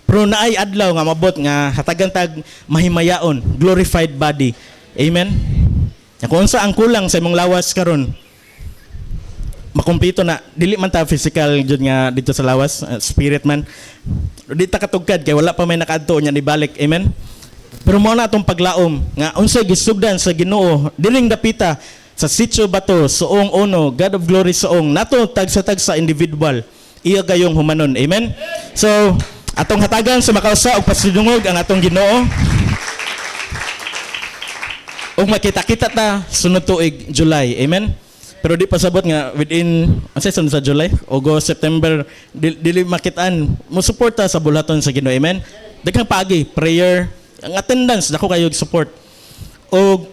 Pero naay adlaw nga mabot nga hatagan tag mahimayaon, glorified body. Amen. Kung unsa ang kulang sa imong lawas karon, makumpleto na, dili man ta physical jud nga dito sa lawas, spirit man. Di ta katugkad kay wala pa may nakaadto nya nibalik. Amen. Pero mao na atong paglaom nga unsay gisugdan sa Ginoo diring dapita sa sitio bato suong uno, God of glory suong nato tagsa-tagsa individual. Iya gayong humanon. Amen. So atong hatagan sa makausa og pasidungog ang atong Ginoo. Ug makita-kita ta sunod tuig July. Amen. Pero di pasabot nga within unsay sunod sa July, August, September dili makitaan mo suporta sa bulaton sa Ginoo. Amen. Daghang paagi prayer, ang attendance dako kayo support. Og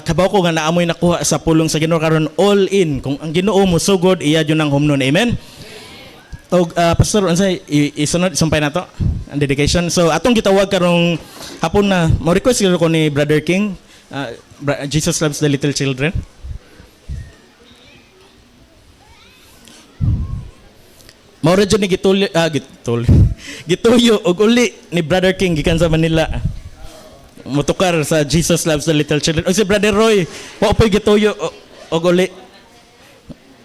kabaw ko nga naamoy nakuha sa pulong sa Ginoo karon all in. Kung ang Ginoo mo sugod iya jud ang humnon. Amen. Og pastor unsay isunod isumpay nato ang dedication. So atong gitawag karong hapon na mo request ko ni Brother King, Jesus loves the little children. Maura dyan ni gituyo og uli ni Brother King gikan sa Manila. Mutukar sa Jesus loves the little children. O si Brother Roy, wa pa gituyo og uli.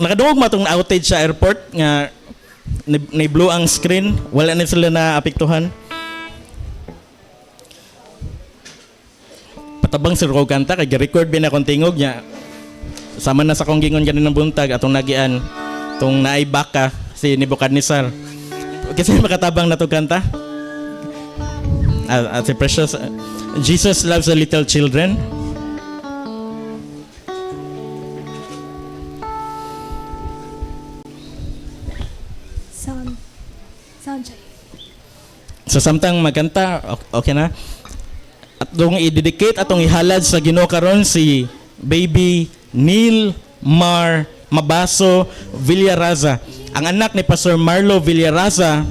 Nakadungog matong outage sa airport nga ni blue ang screen, wala na sila na apektuhan. Patabang sir ko kanta kay record bin akong tingog niya. Sama na sa kong gingon ganin ng buntag atong nagian tong naay baka si Nebuchadnezzar. Kasi makatabang na to kanta. Si Precious, Jesus loves the little children. Sound check. So samtang magkanta, okay na. Atong i-dedicate atong ihalad sa Ginoo karon si baby Neil Mar Mabaso Villaraza, ang anak ni Pastor Marlo Villaraza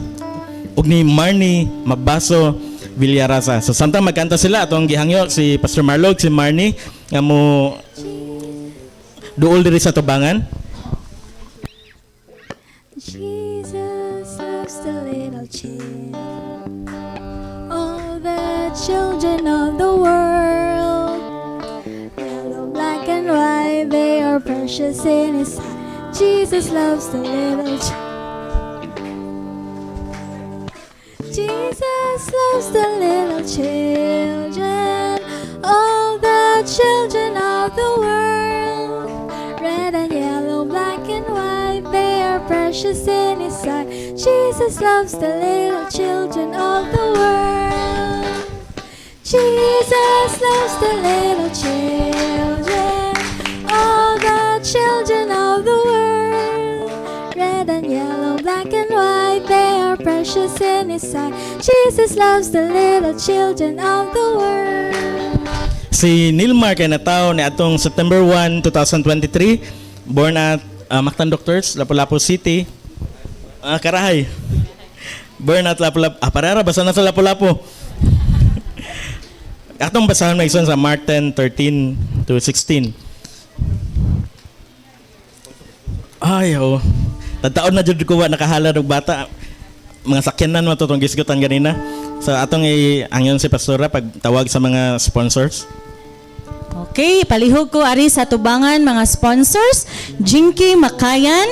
ug ni Marnie Mabaso Villaraza. So samtang magkanta sila atong gihangyo si Pastor Marlo ug si Marnie nga mo duol diri sa tubangan. Jesus loves the little children, all the children of the world. Yellow, black, and white, they are precious in His sight. Jesus loves the little Jesus loves the little children, all the children of the world. Red and yellow, black and white, they are precious in His sight. Jesus loves the little children of the world. Jesus loves the little children, all the children of the world. Red and yellow, black and white, they are precious in His sight. Jesus loves the little children of the world. Si Nilmar kay nataw ni atong September 1, 2023, born at Mactan Doctors, Lapu-Lapu City. Karahay. Born at Lapu-Lapu. Parara, basa na sa Lapu-Lapu. Atong basahan may sa Mark 10:13 to 16. Ay, oh. Tataon na jud ko nakahala og bata. Mga sakyanan mo itong gisgutan ganina. So atong angyon si Pastora pagtawag sa mga sponsors. Okay, palihog ko ari sa tubangan mga sponsors. Jinky Makayan,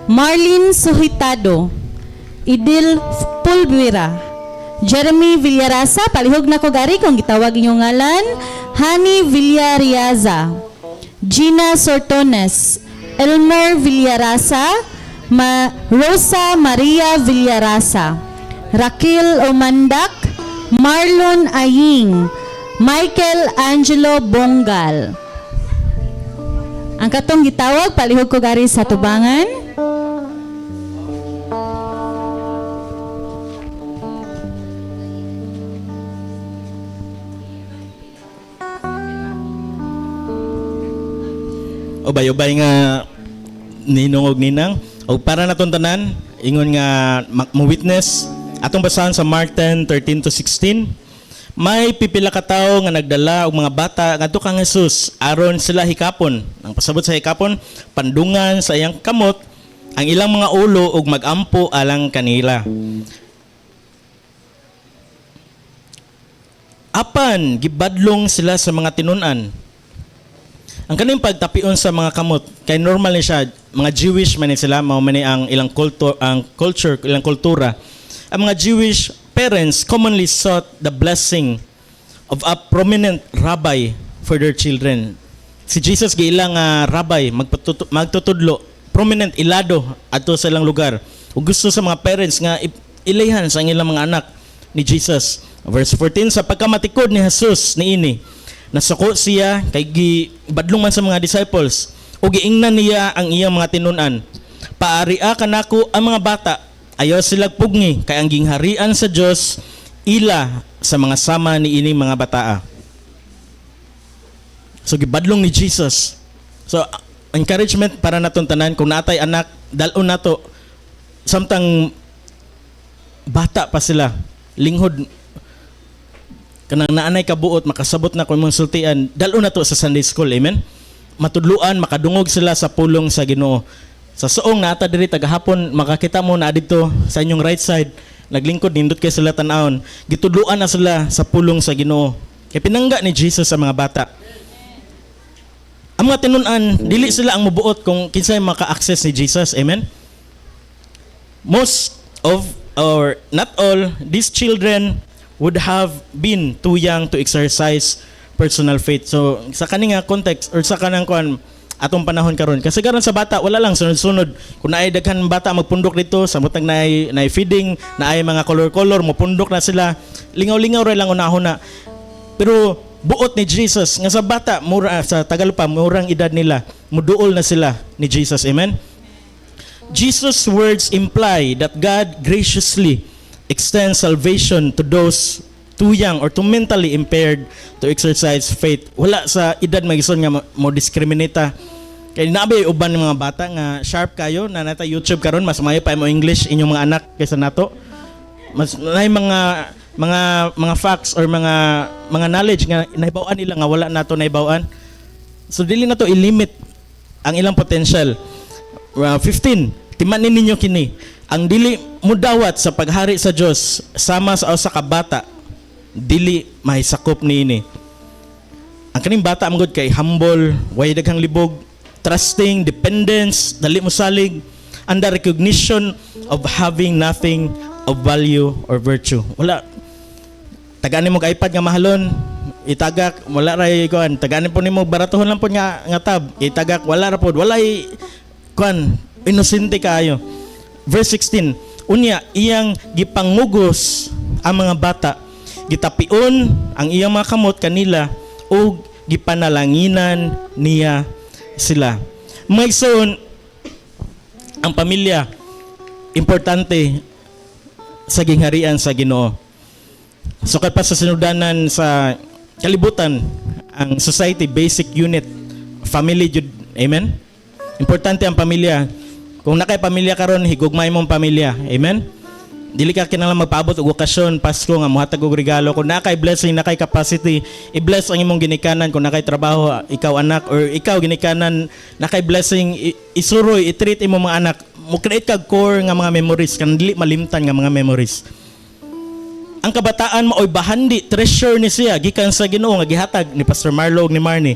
Marlene Suhitado, Idil Pulvira, Jeremy Villarasa, palihog na ko gari kung gitawag inyong ngalan. Hani Villariaza, Gina Sortones, Elmer Villarasa, Rosa Maria Villarasa, Raquel Omandak, Marlon Aying, Michael Angelo Bongal. Ang katong gitawag palihog ko gari sa tubangan. Ubay-ubay nga ninong og ninang. O para naton tanan, ingon nga mo-witness atong basahan sa Mark 10:13-16. May pipila ka tawo nga nagdala og mga bata ngadto kang Jesus aron sila hikapon. Ang pasabot sa hikapon, pandungan sa iyang kamot ang ilang mga ulo ug magampo alang kanila. Apan gibadlong sila sa mga tinun-an. Ang kaning pagtapion sa mga kamot kay normal ni siya, mga Jewish man ni sila, mao man ni ang ilang culture, ilang kultura. Ang mga Jewish parents commonly sought the blessing of a prominent rabbi for their children. Si Jesus giilang rabbi magtutudlo, prominent ilado ato sa ilang lugar. Ug gusto sa mga parents nga ilayhan sa ilang mga anak ni Jesus. Verse 14, sa pagkamatikod ni Jesus niini, nasako siya kay gibadlong man sa mga disciples ug giingnan niya ang iyang mga tinun-an. Paaria kanako ang mga bata, ayaw sila pugni kay ang gingharian sa Dios ila sa mga sama ni ining mga bataa. So gibadlong ni Jesus. So encouragement para naton tanan kung natay anak, dalon nato samtang bata pa sila, linghod kanang naanay kabuot makasabot na kung mong sultian, dalon nato sa Sunday school, amen. Matudluan, makadungog sila sa pulong sa Ginoo. Sa suong nata diri tagahapon makakita mo na dito sa inyong right side naglingkod nindot kay sila tan-awon. Gitudluan na sila sa pulong sa Ginoo. Kay pinangga ni Jesus sa mga bata. Ang mga tinun-an dili sila ang mubuot kung kinsay maka-access ni Jesus. Amen. Most of or not all these children would have been too young to exercise personal faith. So sa kaninga context or sa kanang kuan atong panahon karon kasagaran sa bata wala lang sunod-sunod kung naay daghan bata magpundok dito sa mutag naay feeding naay mga color mo pundok na sila lingaw-lingaw ra lang unahon na pero buot ni Jesus nga sa bata mura sa tagal pa murang edad nila muduol na sila ni Jesus. Amen. Jesus' words imply that God graciously extends salvation to those too young or too mentally impaired to exercise faith. Wala sa edad magison nga mo discriminate. Kay naabay uban ng mga bata nga sharp kayo na nata YouTube karon mas maayo pa mo English inyong mga anak kaysa nato. Mas may mga facts or mga knowledge nga nahibaw-an nila nga wala nato nahibaw-an. So dili nato i-limit ang ilang potential. 15, timanin ninyo kini. Ang dili mudawat sa paghari sa Dios sama sa usa ka bata dili mahisakop niini. Ang kaning bata amgod kay humble, way daghang libog, trusting, dependence, dali mo salig, and the recognition of having nothing of value or virtue. Wala. Tagaan mo iPad nga mahalon, itagak, wala ra kuan. Tagaan po nimo baratuhon lang po nga tab, itagak, wala ra pod, walay kuan, inosente kaayo. Verse 16, unya iyang gipangugos ang mga bata, gitapion ang iyang mga kamot kanila o gipanalanginan niya sila. Mga igsoon, ang pamilya importante sa gingharian sa Ginoo. Sukat pa sa sinudanan sa kalibutan ang society basic unit family jud. Amen. Importante ang pamilya. Kung nakay pamilya karon higugmay mong pamilya. Amen. Dili ka kinahanglan magpaabot og okasyon, Pasko nga mohatag og regalo. Kung nakay blessing, nakay capacity, i-bless ang imong ginikanan. Kung nakay trabaho, ikaw anak or ikaw ginikanan, nakay blessing, isuroy, i-treat imong mga anak. Mo create kag core nga mga memories, kan dili malimtan nga mga memories. Ang kabataan mo oy bahandi, treasure ni siya gikan sa Ginoo nga gihatag ni Pastor Marlo ug ni Marnie.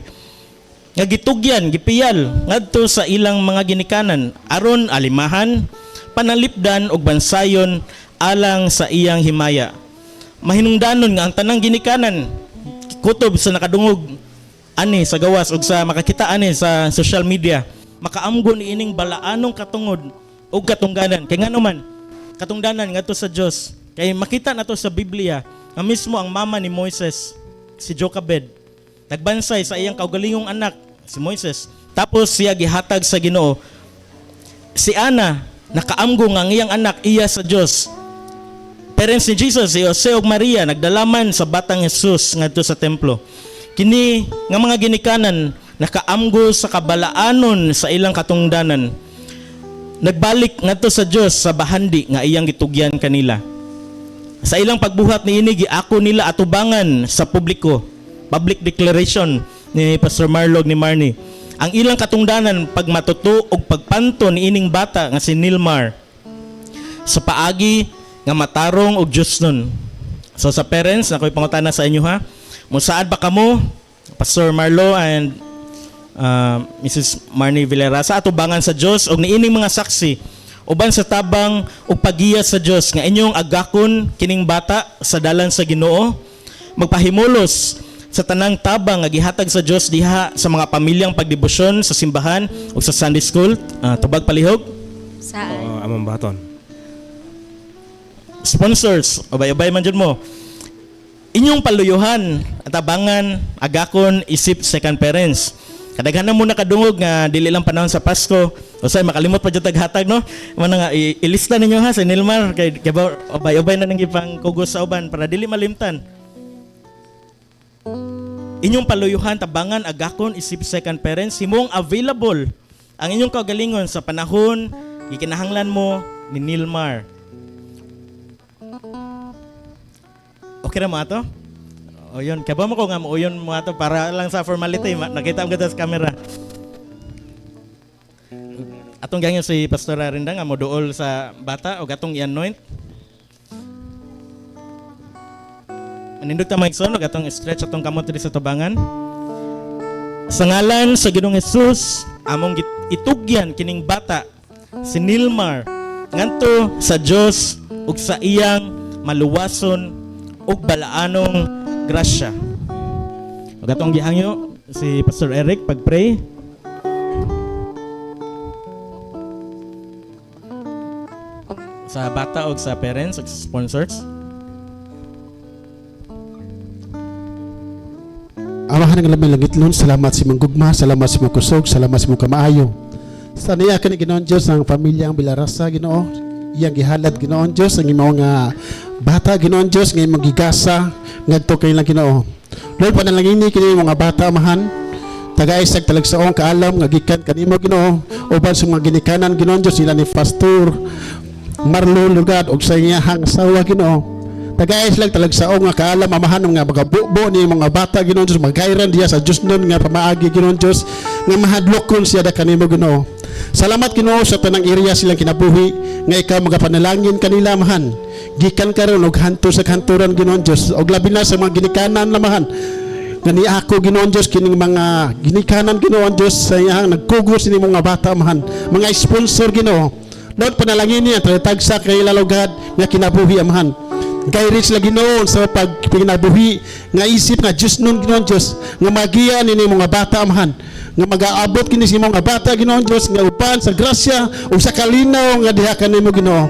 Nga gitugyan, gipiyal ngadto sa ilang mga ginikanan aron alimahan, panalipdan ug bansayon alang sa iyang himaya. Mahinungdanon nga ang tanang ginikanan kutob sa nakadungog ani sa gawas ug sa makakita ani sa social media makaamgo ni ining balaanong katungod ug katungganan kay ngano man katungdanan ngadto sa Dios kay makita nato sa Biblia nga mismo ang mama ni Moises si Jochebed nagbansay sa iyang kaugalingong anak si Moises Tapos siya gihatag sa Ginoo. Si Ana nakaamgo nga ang iyang anak iya sa Dios. Parents ni Jesus, si Jose ug Maria nagdalaman sa batang Jesus ngadto sa templo. Kini nga mga ginikanan nakaamgo sa kabalaanon sa ilang katungdanan. Nagbalik ngadto sa Dios sa bahandi nga iyang gitugyan kanila. Sa ilang pagbuhat niini giako nila atubangan sa publiko. Public declaration ni Pastor Marlog ni Marnie. Ang ilang katungdanan pagmatuto og pagpanto niining bata nga si Nilmar sa paagi nga matarong og Diyos nun. So sa parents, ako'y pangutana sa inyo ha. Musaad ba kamo, Pastor Marlo and Mrs. Marnie Villara, sa atubangan sa Diyos og niining mga saksi uban sa tabang ug pagiya sa Diyos nga inyong agakon kining bata sa dalan sa Ginoo, magpahimulos sa tanang tabang nga gihatag sa Diyos diha sa mga pamilyang pagdebosyon sa simbahan ug sa Sunday school, tubag palihog. Saan? Among baton. Sponsors, obay-obay man dyan mo. Inyong paluyuhan, atabangan, agakon, isip, second parents. Kadaghan na muna kadungog nga dili lang panahon sa Pasko. O say makalimot pa jud taghatag no. Mana nga ilista ninyo ha sa Nilmar kay obay-obay na nang ipang kugos sa uban para dili malimtan. Inyong paluyuhan, tabangan, agakon, isip, second parents, himong available ang inyong kagalingon sa panahon gikinahanglan mo ni Nilmar. Okay na mo ato? O yun, kaba mo ko nga mo yun mo ato para lang sa formality. Nakita mo ganda sa camera. Atong ganyan si Pastor Arinda nga mo dool sa bata o gatong i-anoint. Nindot ta maigsoon o gatong stretch atong kamot diri sa tubangan. Sa ngalan sa Ginoong Hesus, among itugyan kining bata si Nilmar nganto sa Dios ug sa iyang maluwason ug balaanong grasya. Ug atong gihangyo si Pastor Eric pag-pray. Sa bata ug sa parents ug sa sponsors. Amahan ng lamang langitlon, salamat si Manggugma, salamat si Magkusog, salamat si Mukamaayo. Sa niya ka ni Ginoon Diyos ang pamilyang Bilarasa, Ginoo. Iyang gihalad, Ginoon Diyos, ang imong bata, Ginoon Diyos, ngayon magigasa, ngadto kayo lang, Ginoo. Lord, panalangini kini mga bata, amahan, taga-isag talagsaong kaalam, ngagikan kanimo, Ginoo, uban sa mga ginikanan, Ginoon Diyos, sila ni Pastor Marlo Lugad, og sa iyahang asawa, Ginoo. Tagais lang talagsaong nga kaalam amahan ng nga magabubo ni mga bata Ginoon Diyos magkairan diya sa Diyos nun nga pamaagi Ginoon Diyos nga mahadlokon siya da kanimo Ginoo. Salamat Ginoo sa tanang area silang kinabuhi nga ikaw magapanalangin kanila amahan. Gikan karon og hanto sa kanturan Ginoon Diyos og labi na sa mga ginikanan lamahan. Nga ni ako Ginoon Diyos kining mga ginikanan Ginoon Diyos sa iyang nagkugos ni mga bata amahan. Mga sponsor Ginoo. Lord panalangin niya tagsa kay lalugad nga kinabuhi amahan. Kay rich lagi noon sa pagpinabuhi nga isip nga Diyos nun Ginoon Diyos nga magiya nini mga bata amahan nga mag-aabot kini si mga bata Ginoon Diyos nga upan sa grasya o sa kalinaw nga diha kanimo Ginoo.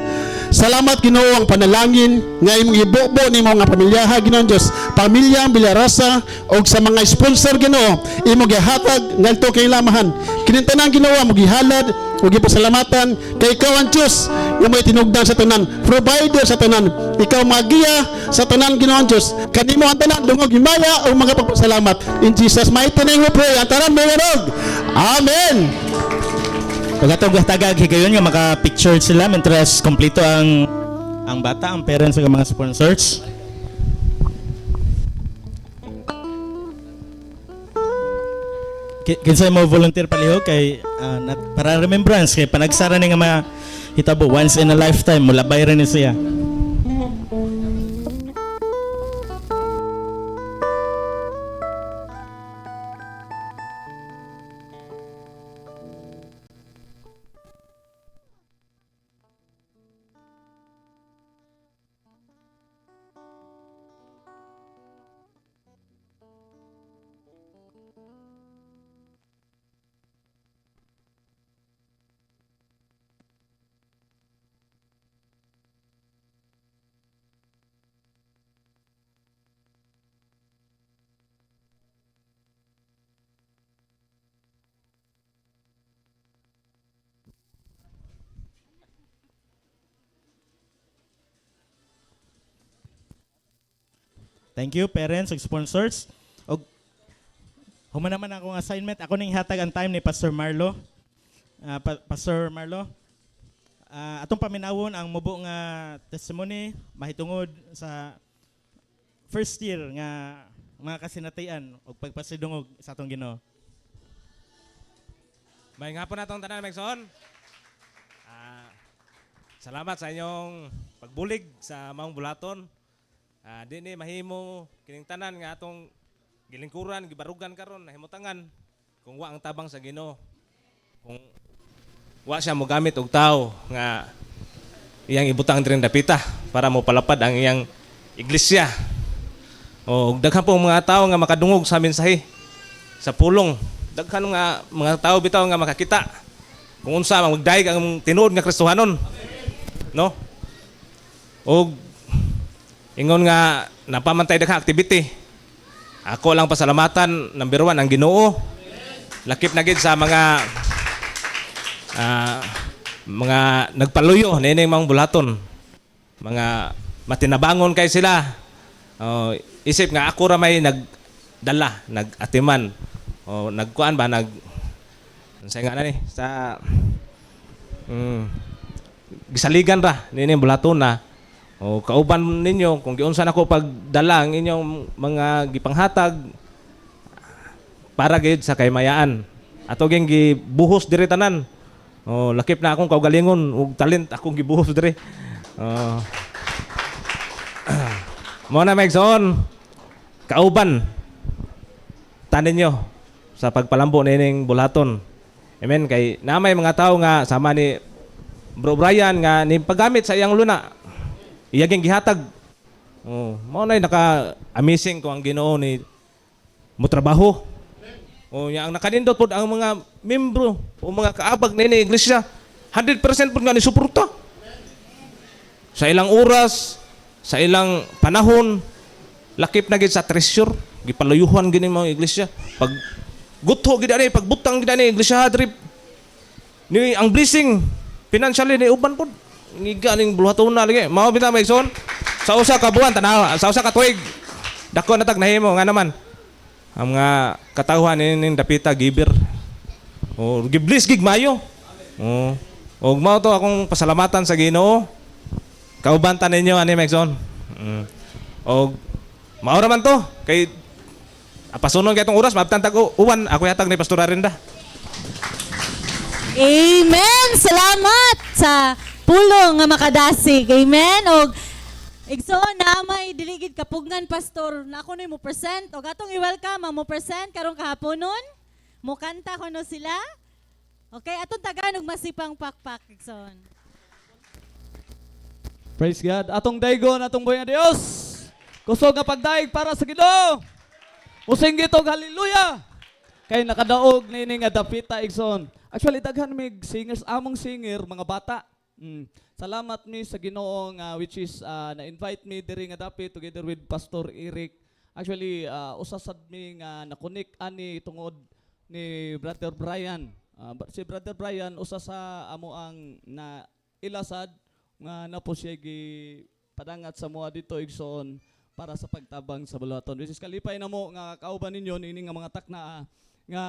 Salamat Ginoo ang panalangin nga imong ibubo ni mga pamilyaha Ginoon Diyos, pamilyang Bilarasa o sa mga sponsor Ginoo imong gihatag ngadto kay lamahan. Kinintanan Ginoo mo gihalad ug gipasalamatan kay ikaw ang Diyos nga may tinugdan sa tanan, provider sa tanan, ikaw magiya sa tanan Ginoon Diyos. Kanimo ang tanan dungog himaya o mga pagpasalamat. In Jesus mighty name we pray. Ang tanan may Amen. Pagkatong tagag higayon nga maka-picture sila mentres kompleto ang bata, ang parents ug mga sponsors. Kinsay mo volunteer palihog kay para remembrance kay panagsara ni nga mga hitabo once in a lifetime mulabay rin ni siya. Thank you, parents ug sponsors. Og human naman akong assignment. Ako ning hatag ang time ni Pastor Marlo. Pastor Marlo, atong paminawon ang mubo nga testimony mahitungod sa first year nga mga kasinatian o pagpasidungog sa atong Ginoo. May nga po natong tanan, Megson. Salamat sa inyong pagbulig sa maong bulaton. Di ni mahimo kining tanan nga atong gilingkuran, gibarugan karon, nahimutangan kung wa ang tabang sa Ginoo. Kung wa siya mo gamit og tao nga iyang ibutang diring dapita para mo palapad ang iyang iglesia. O daghan po mga tao nga makadungog sa mensahe sa pulong. Daghan nga mga tao bitaw nga makakita kung unsa ang magdaig ang tinuod nga Kristohanon. No? O ingon nga napamantay daghang activity. Ako lang pasalamatan number 1 ang Ginoo. Lakip na gid sa mga nagpaluyo nining mga bulaton. Mga matinabangon kay sila. Isip nga ako ra may nagdala, nagatiman. O nagkuan ba say nga na ni sa gisaligan ra nining bulaton na. O kauban ninyo kung giunsa nako pagdala ang inyong mga gipanghatag para gid sa kaymayaan. Ato ging gibuhos diri tanan. O lakip na akong kaugalingon ug talent akong gibuhos diri. Mo na Megson. Kauban tanin nyo sa pagpalambo nining bulaton. Amen. Kay namay mga tao nga sama ni Bro Brian nga ni paggamit sa iyang luna. Iyaging gihatag. Mao nay naka-amazing ko ang Ginoo ni mo trabaho. Ang nakanindot pod ang mga membro o mga kaabag ni iglesia 100% pod nga ni suporta. Sa ilang oras, sa ilang panahon, lakip na gid sa treasure, gipalayuhan gini mga iglesia. Pag gutho gid ani, pagbutang gid ani iglesia trip. Ni ang blessing financially ni uban pod. Ngiga ning buluhaton na lagi. Mao bitaw Megson. Sa usa ka buwan tanawa, sa usa ka tuig. Dako na tag nahimo nga naman. Ang mga katawhan ning dapita giver. Gibless gig mayo. Og mao to akong pasalamatan sa Ginoo. Kaubantan ninyo ani Megson. Og mao ra man to kay apasunon kay itong oras mabtan tag uwan ako yatag ni Pastor Arinda. Amen! Salamat sa pulong nga makadasig. Amen! O igso na may diligid kapugngan pastor na ako mo present o gatong i-welcome mo present karong kahaponon mo kanta ko no sila. Okay, atong Tagalog masipang pakpak igsoon. Praise God. Atong daygon, atong buhay nga Dios. Kusog nga pagdaig para sa Ginoo. Musinggit og hallelujah. Kay nakadaog nini nga dapita igsoon. Actually daghan mig singers among singer mga bata. Salamat mi sa Ginoo nga which is na-invite me diri nga dapit together with Pastor Eric. Actually usa sad mi nga na-connect ani tungod ni Brother Brian. Si Brother Brian usa sa amo ang na ilasad nga napo siya gi padangat sa moa dito igsoon para sa pagtabang sa bulaton. Which is kalipay na mo nga kauban ninyo ini nga mga takna nga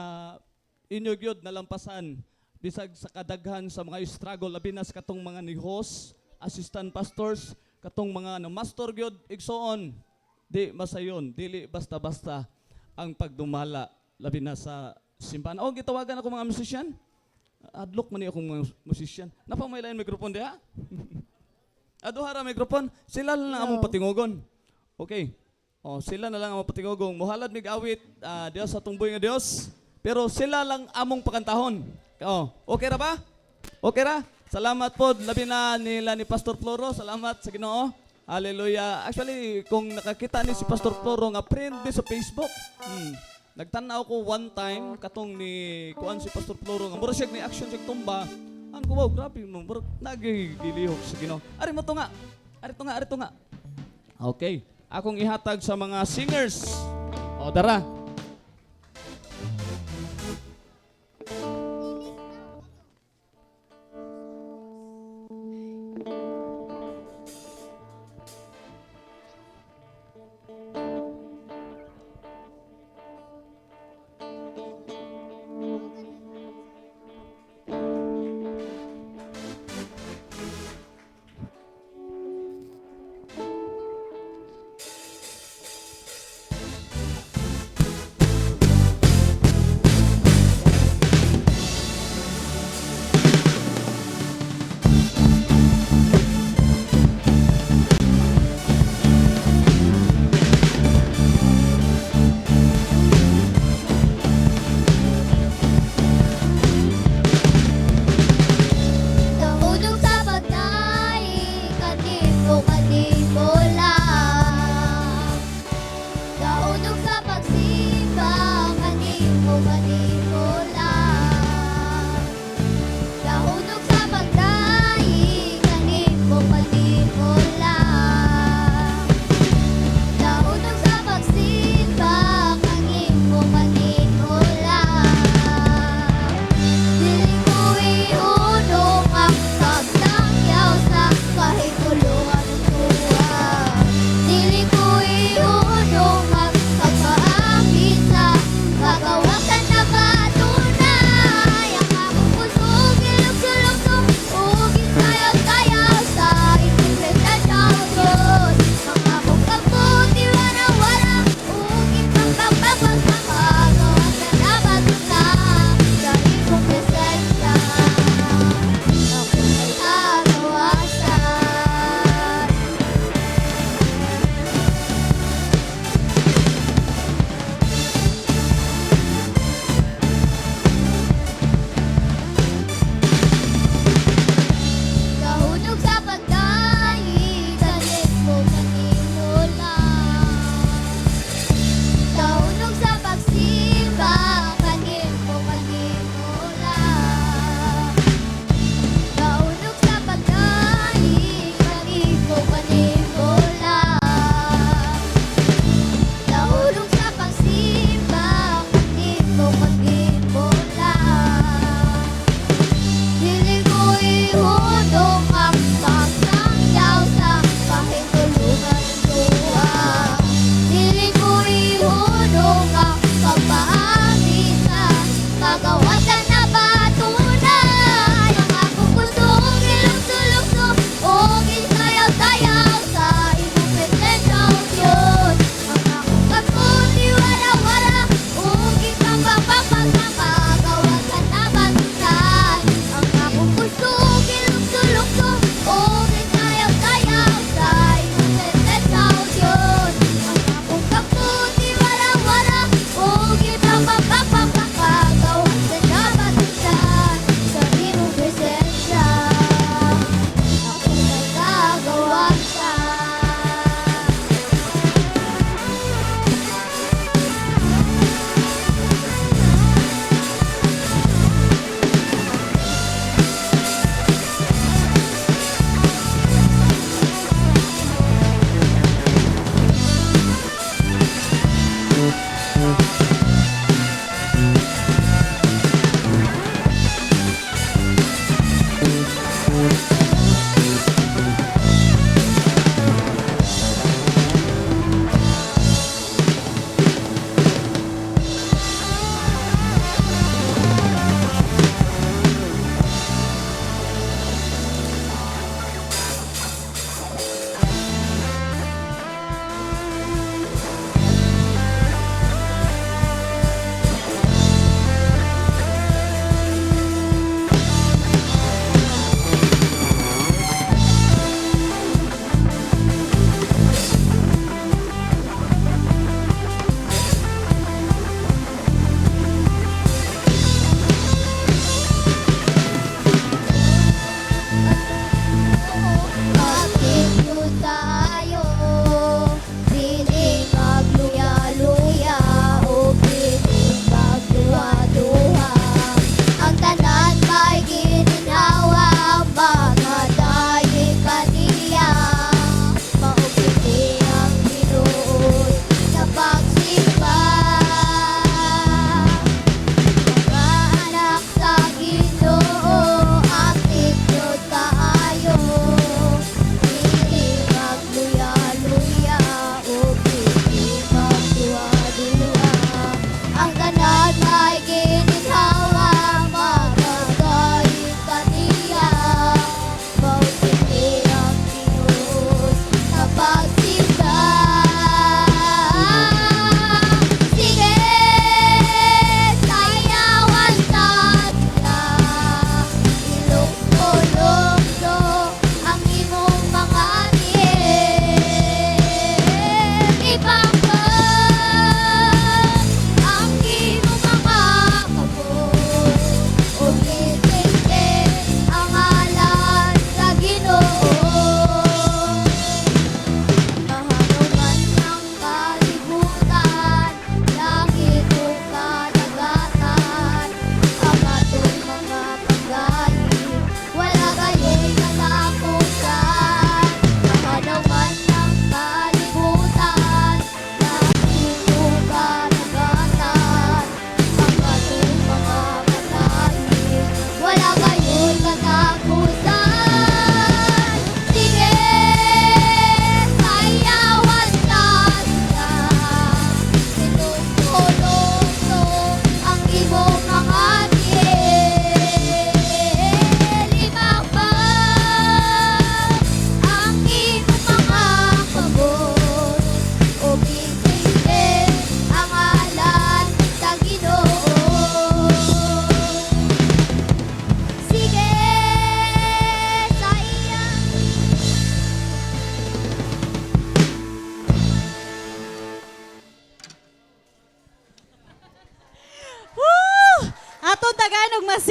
inyo gyud nalampasan bisag sa kadaghan sa mga struggle labi na sa katong mga ni host, assistant pastors, katong mga master gyud igsoon. Di masayon, dili basta-basta ang pagdumala labi na sa simbahan. Gitawagan ako mga musician. Adlok man ni akong mga musician. Napa may lain mikrofon diha? Aduhara mikrofon, sila lang among patingogon. Okay. Sila na lang among patingogong. Muhalad mig awit Dios sa tungboy nga Dios. Pero sila lang among pakantahon. Okay ra ba? Okay ra? Salamat po labi na nila ni Pastor Floro. Salamat sa Ginoo. Hallelujah. Actually, kung nakakita ni si Pastor Floro nga friend din sa Facebook. Nagtanaw ko one time katong ni kuan si Pastor Floro nga mura siya ni action siya tumba. Ano ko wow, grabe mo. Nagigilihok sa Ginoo. Ari mo to nga. Ari to nga. Okay. Akong ihatag sa mga singers. Dara.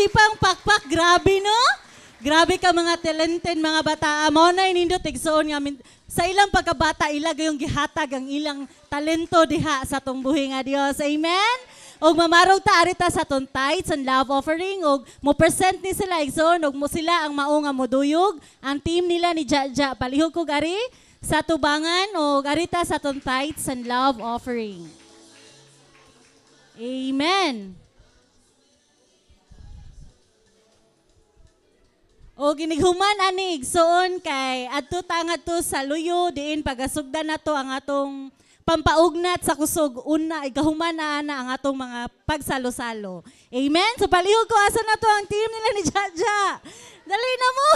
Grabe pang pakpak, grabe no? Grabe ka mga talented mga bata. Amo na inindot igsoon nga sa ilang pagkabata ilagay yung gihatag ang ilang talento diha sa tong buhi nga Dios. Amen. Og mamarog ta arita sa tong tithes and love offering og mo present ni sila igsoon og mo sila ang mao nga moduyog ang team nila ni Jaja palihog ko gari sa tubangan og arita sa tong tithes and love offering. Amen. O ginighuman ani igsoon kay adto tangadto sa luyo diin pagasugdan nato ang atong pampaugnat sa kusog una igahuman na ang atong mga pagsalo-salo. Amen. So palihog ko asa na to ang team nila ni Jaja. Dali na mo.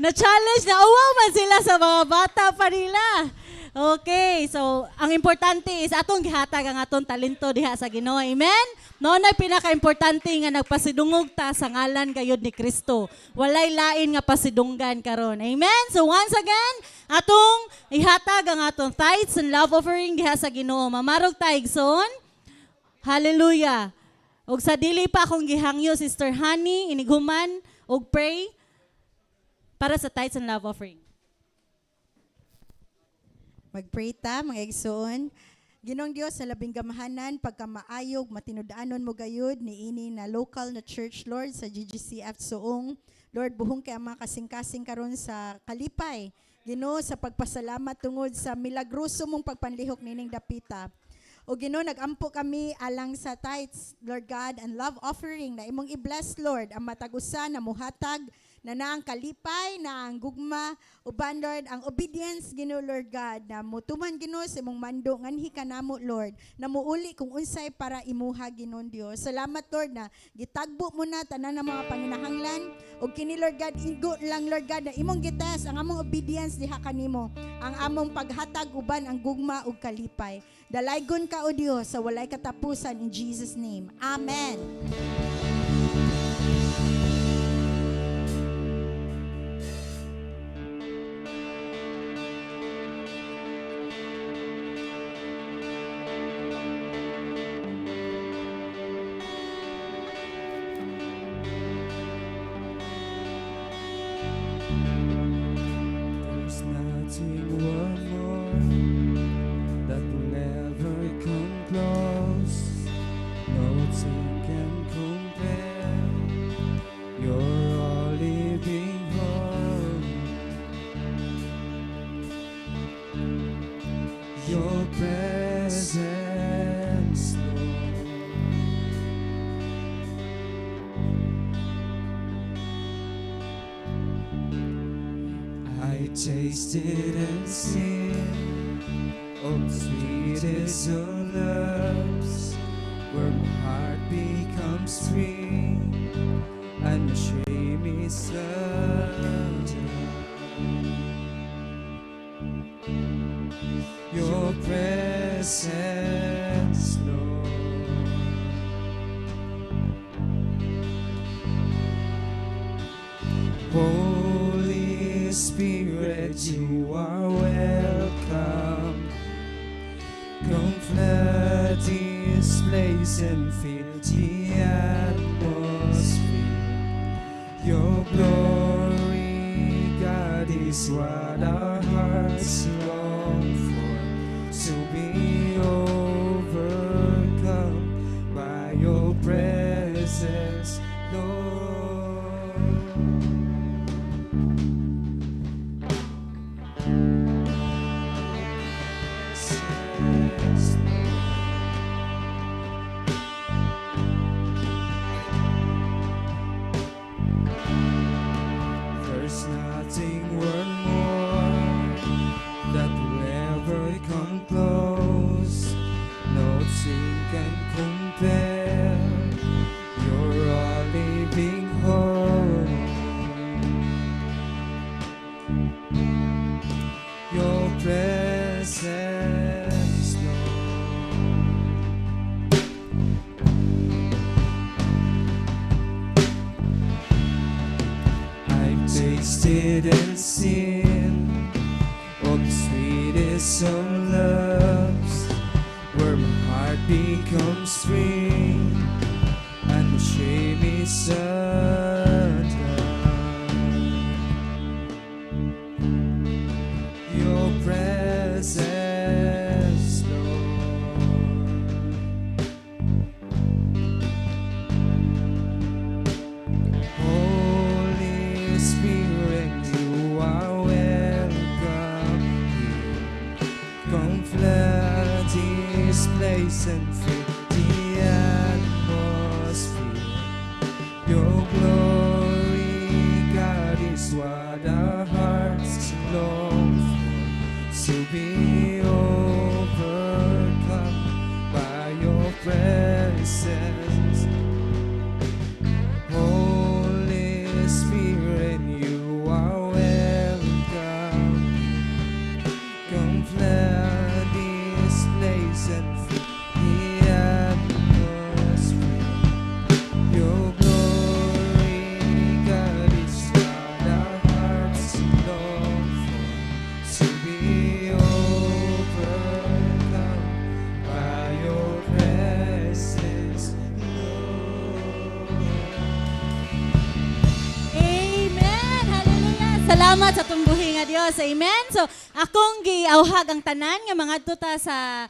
Na-challenge na uwaw man sila sa mga bata pa nila. Okay, so ang importante is atong gihatag ang atong talento diha sa Ginoo. Amen. Noon ay pinaka-importante nga nagpasidungog ta sa ngalan kayod ni Kristo. Walay lain nga pasidunggan karon. Amen. So once again, atong ihatag ang atong tithes and love offering diha sa Ginoo. Mamarog ta igsoon. Hallelujah. Og sa dili pa akong gihangyo Sister Honey, inighuman og pray para sa tithes and love offering. Magpray ta, mga igsoon. Ginong Dios sa labing gamahanan, pagkamaayog, matinudanon mo gayud ni ini na local na church, Lord, sa GGCF Suong. Lord, buhong kay ang mga kasing-kasing karon sa Kalipay. Ginoo, sa pagpasalamat tungod sa milagroso mong pagpanlihok nining dapita. O Ginoo, nagampo kami alang sa tithes, Lord God, and love offering na imong i-bless, Lord, ang matagusa na muhatag na ang kalipay, na ang gugma, uban, Lord, ang obedience, Ginoo, Lord God, na mutuman, Ginoo, sa imong mando, nganhi ka namo, Lord, na muuli kung unsay para imuha, Ginoon Dios. Salamat, Lord, na gitagbo mo na tanan ng mga panginahanglan, o kini, Lord God, igo lang, Lord God, na imong gitas, ang among obedience, diha kanimo, ang among paghatag, uban, ang gugma, ug kalipay. Dalaygon ka, O Dios, sa walay katapusan, in Jesus' name. Amen. There's nothing one more that will ever come close. Nothing can compare. You're all living hope. Your presence, Lord. I tasted and seen of the sweetest of loves, where my heart becomes free and my shame is undone. Your presence, Lord. Holy Spirit, you are welcome. Come flood this place and fill the atmosphere. Your glory, God, is what our hearts long for. To be overcome by your presence, Lord. There's nothing worth more that will ever come close. Nothing can compare. You're our living hope. Your presence, Lord. I've tasted and seen of the sweetest of loves, where my heart becomes free and the shame is Your presence, Lord. Holy Spirit, you are welcome here. Come flood this place and fill the atmosphere. Your glory, God, is what our hearts long for. To be overcome by your presence. Holy Spirit, you are welcome. Come flood this place and fill the atmosphere. Your glory, God, is what our hearts long for. To be overcome by your presence, Lord. Amen! Hallelujah! Salamat sa tumbuhi nga Dios. Amen! So, akong giauhag ang tanan nga mga tuta sa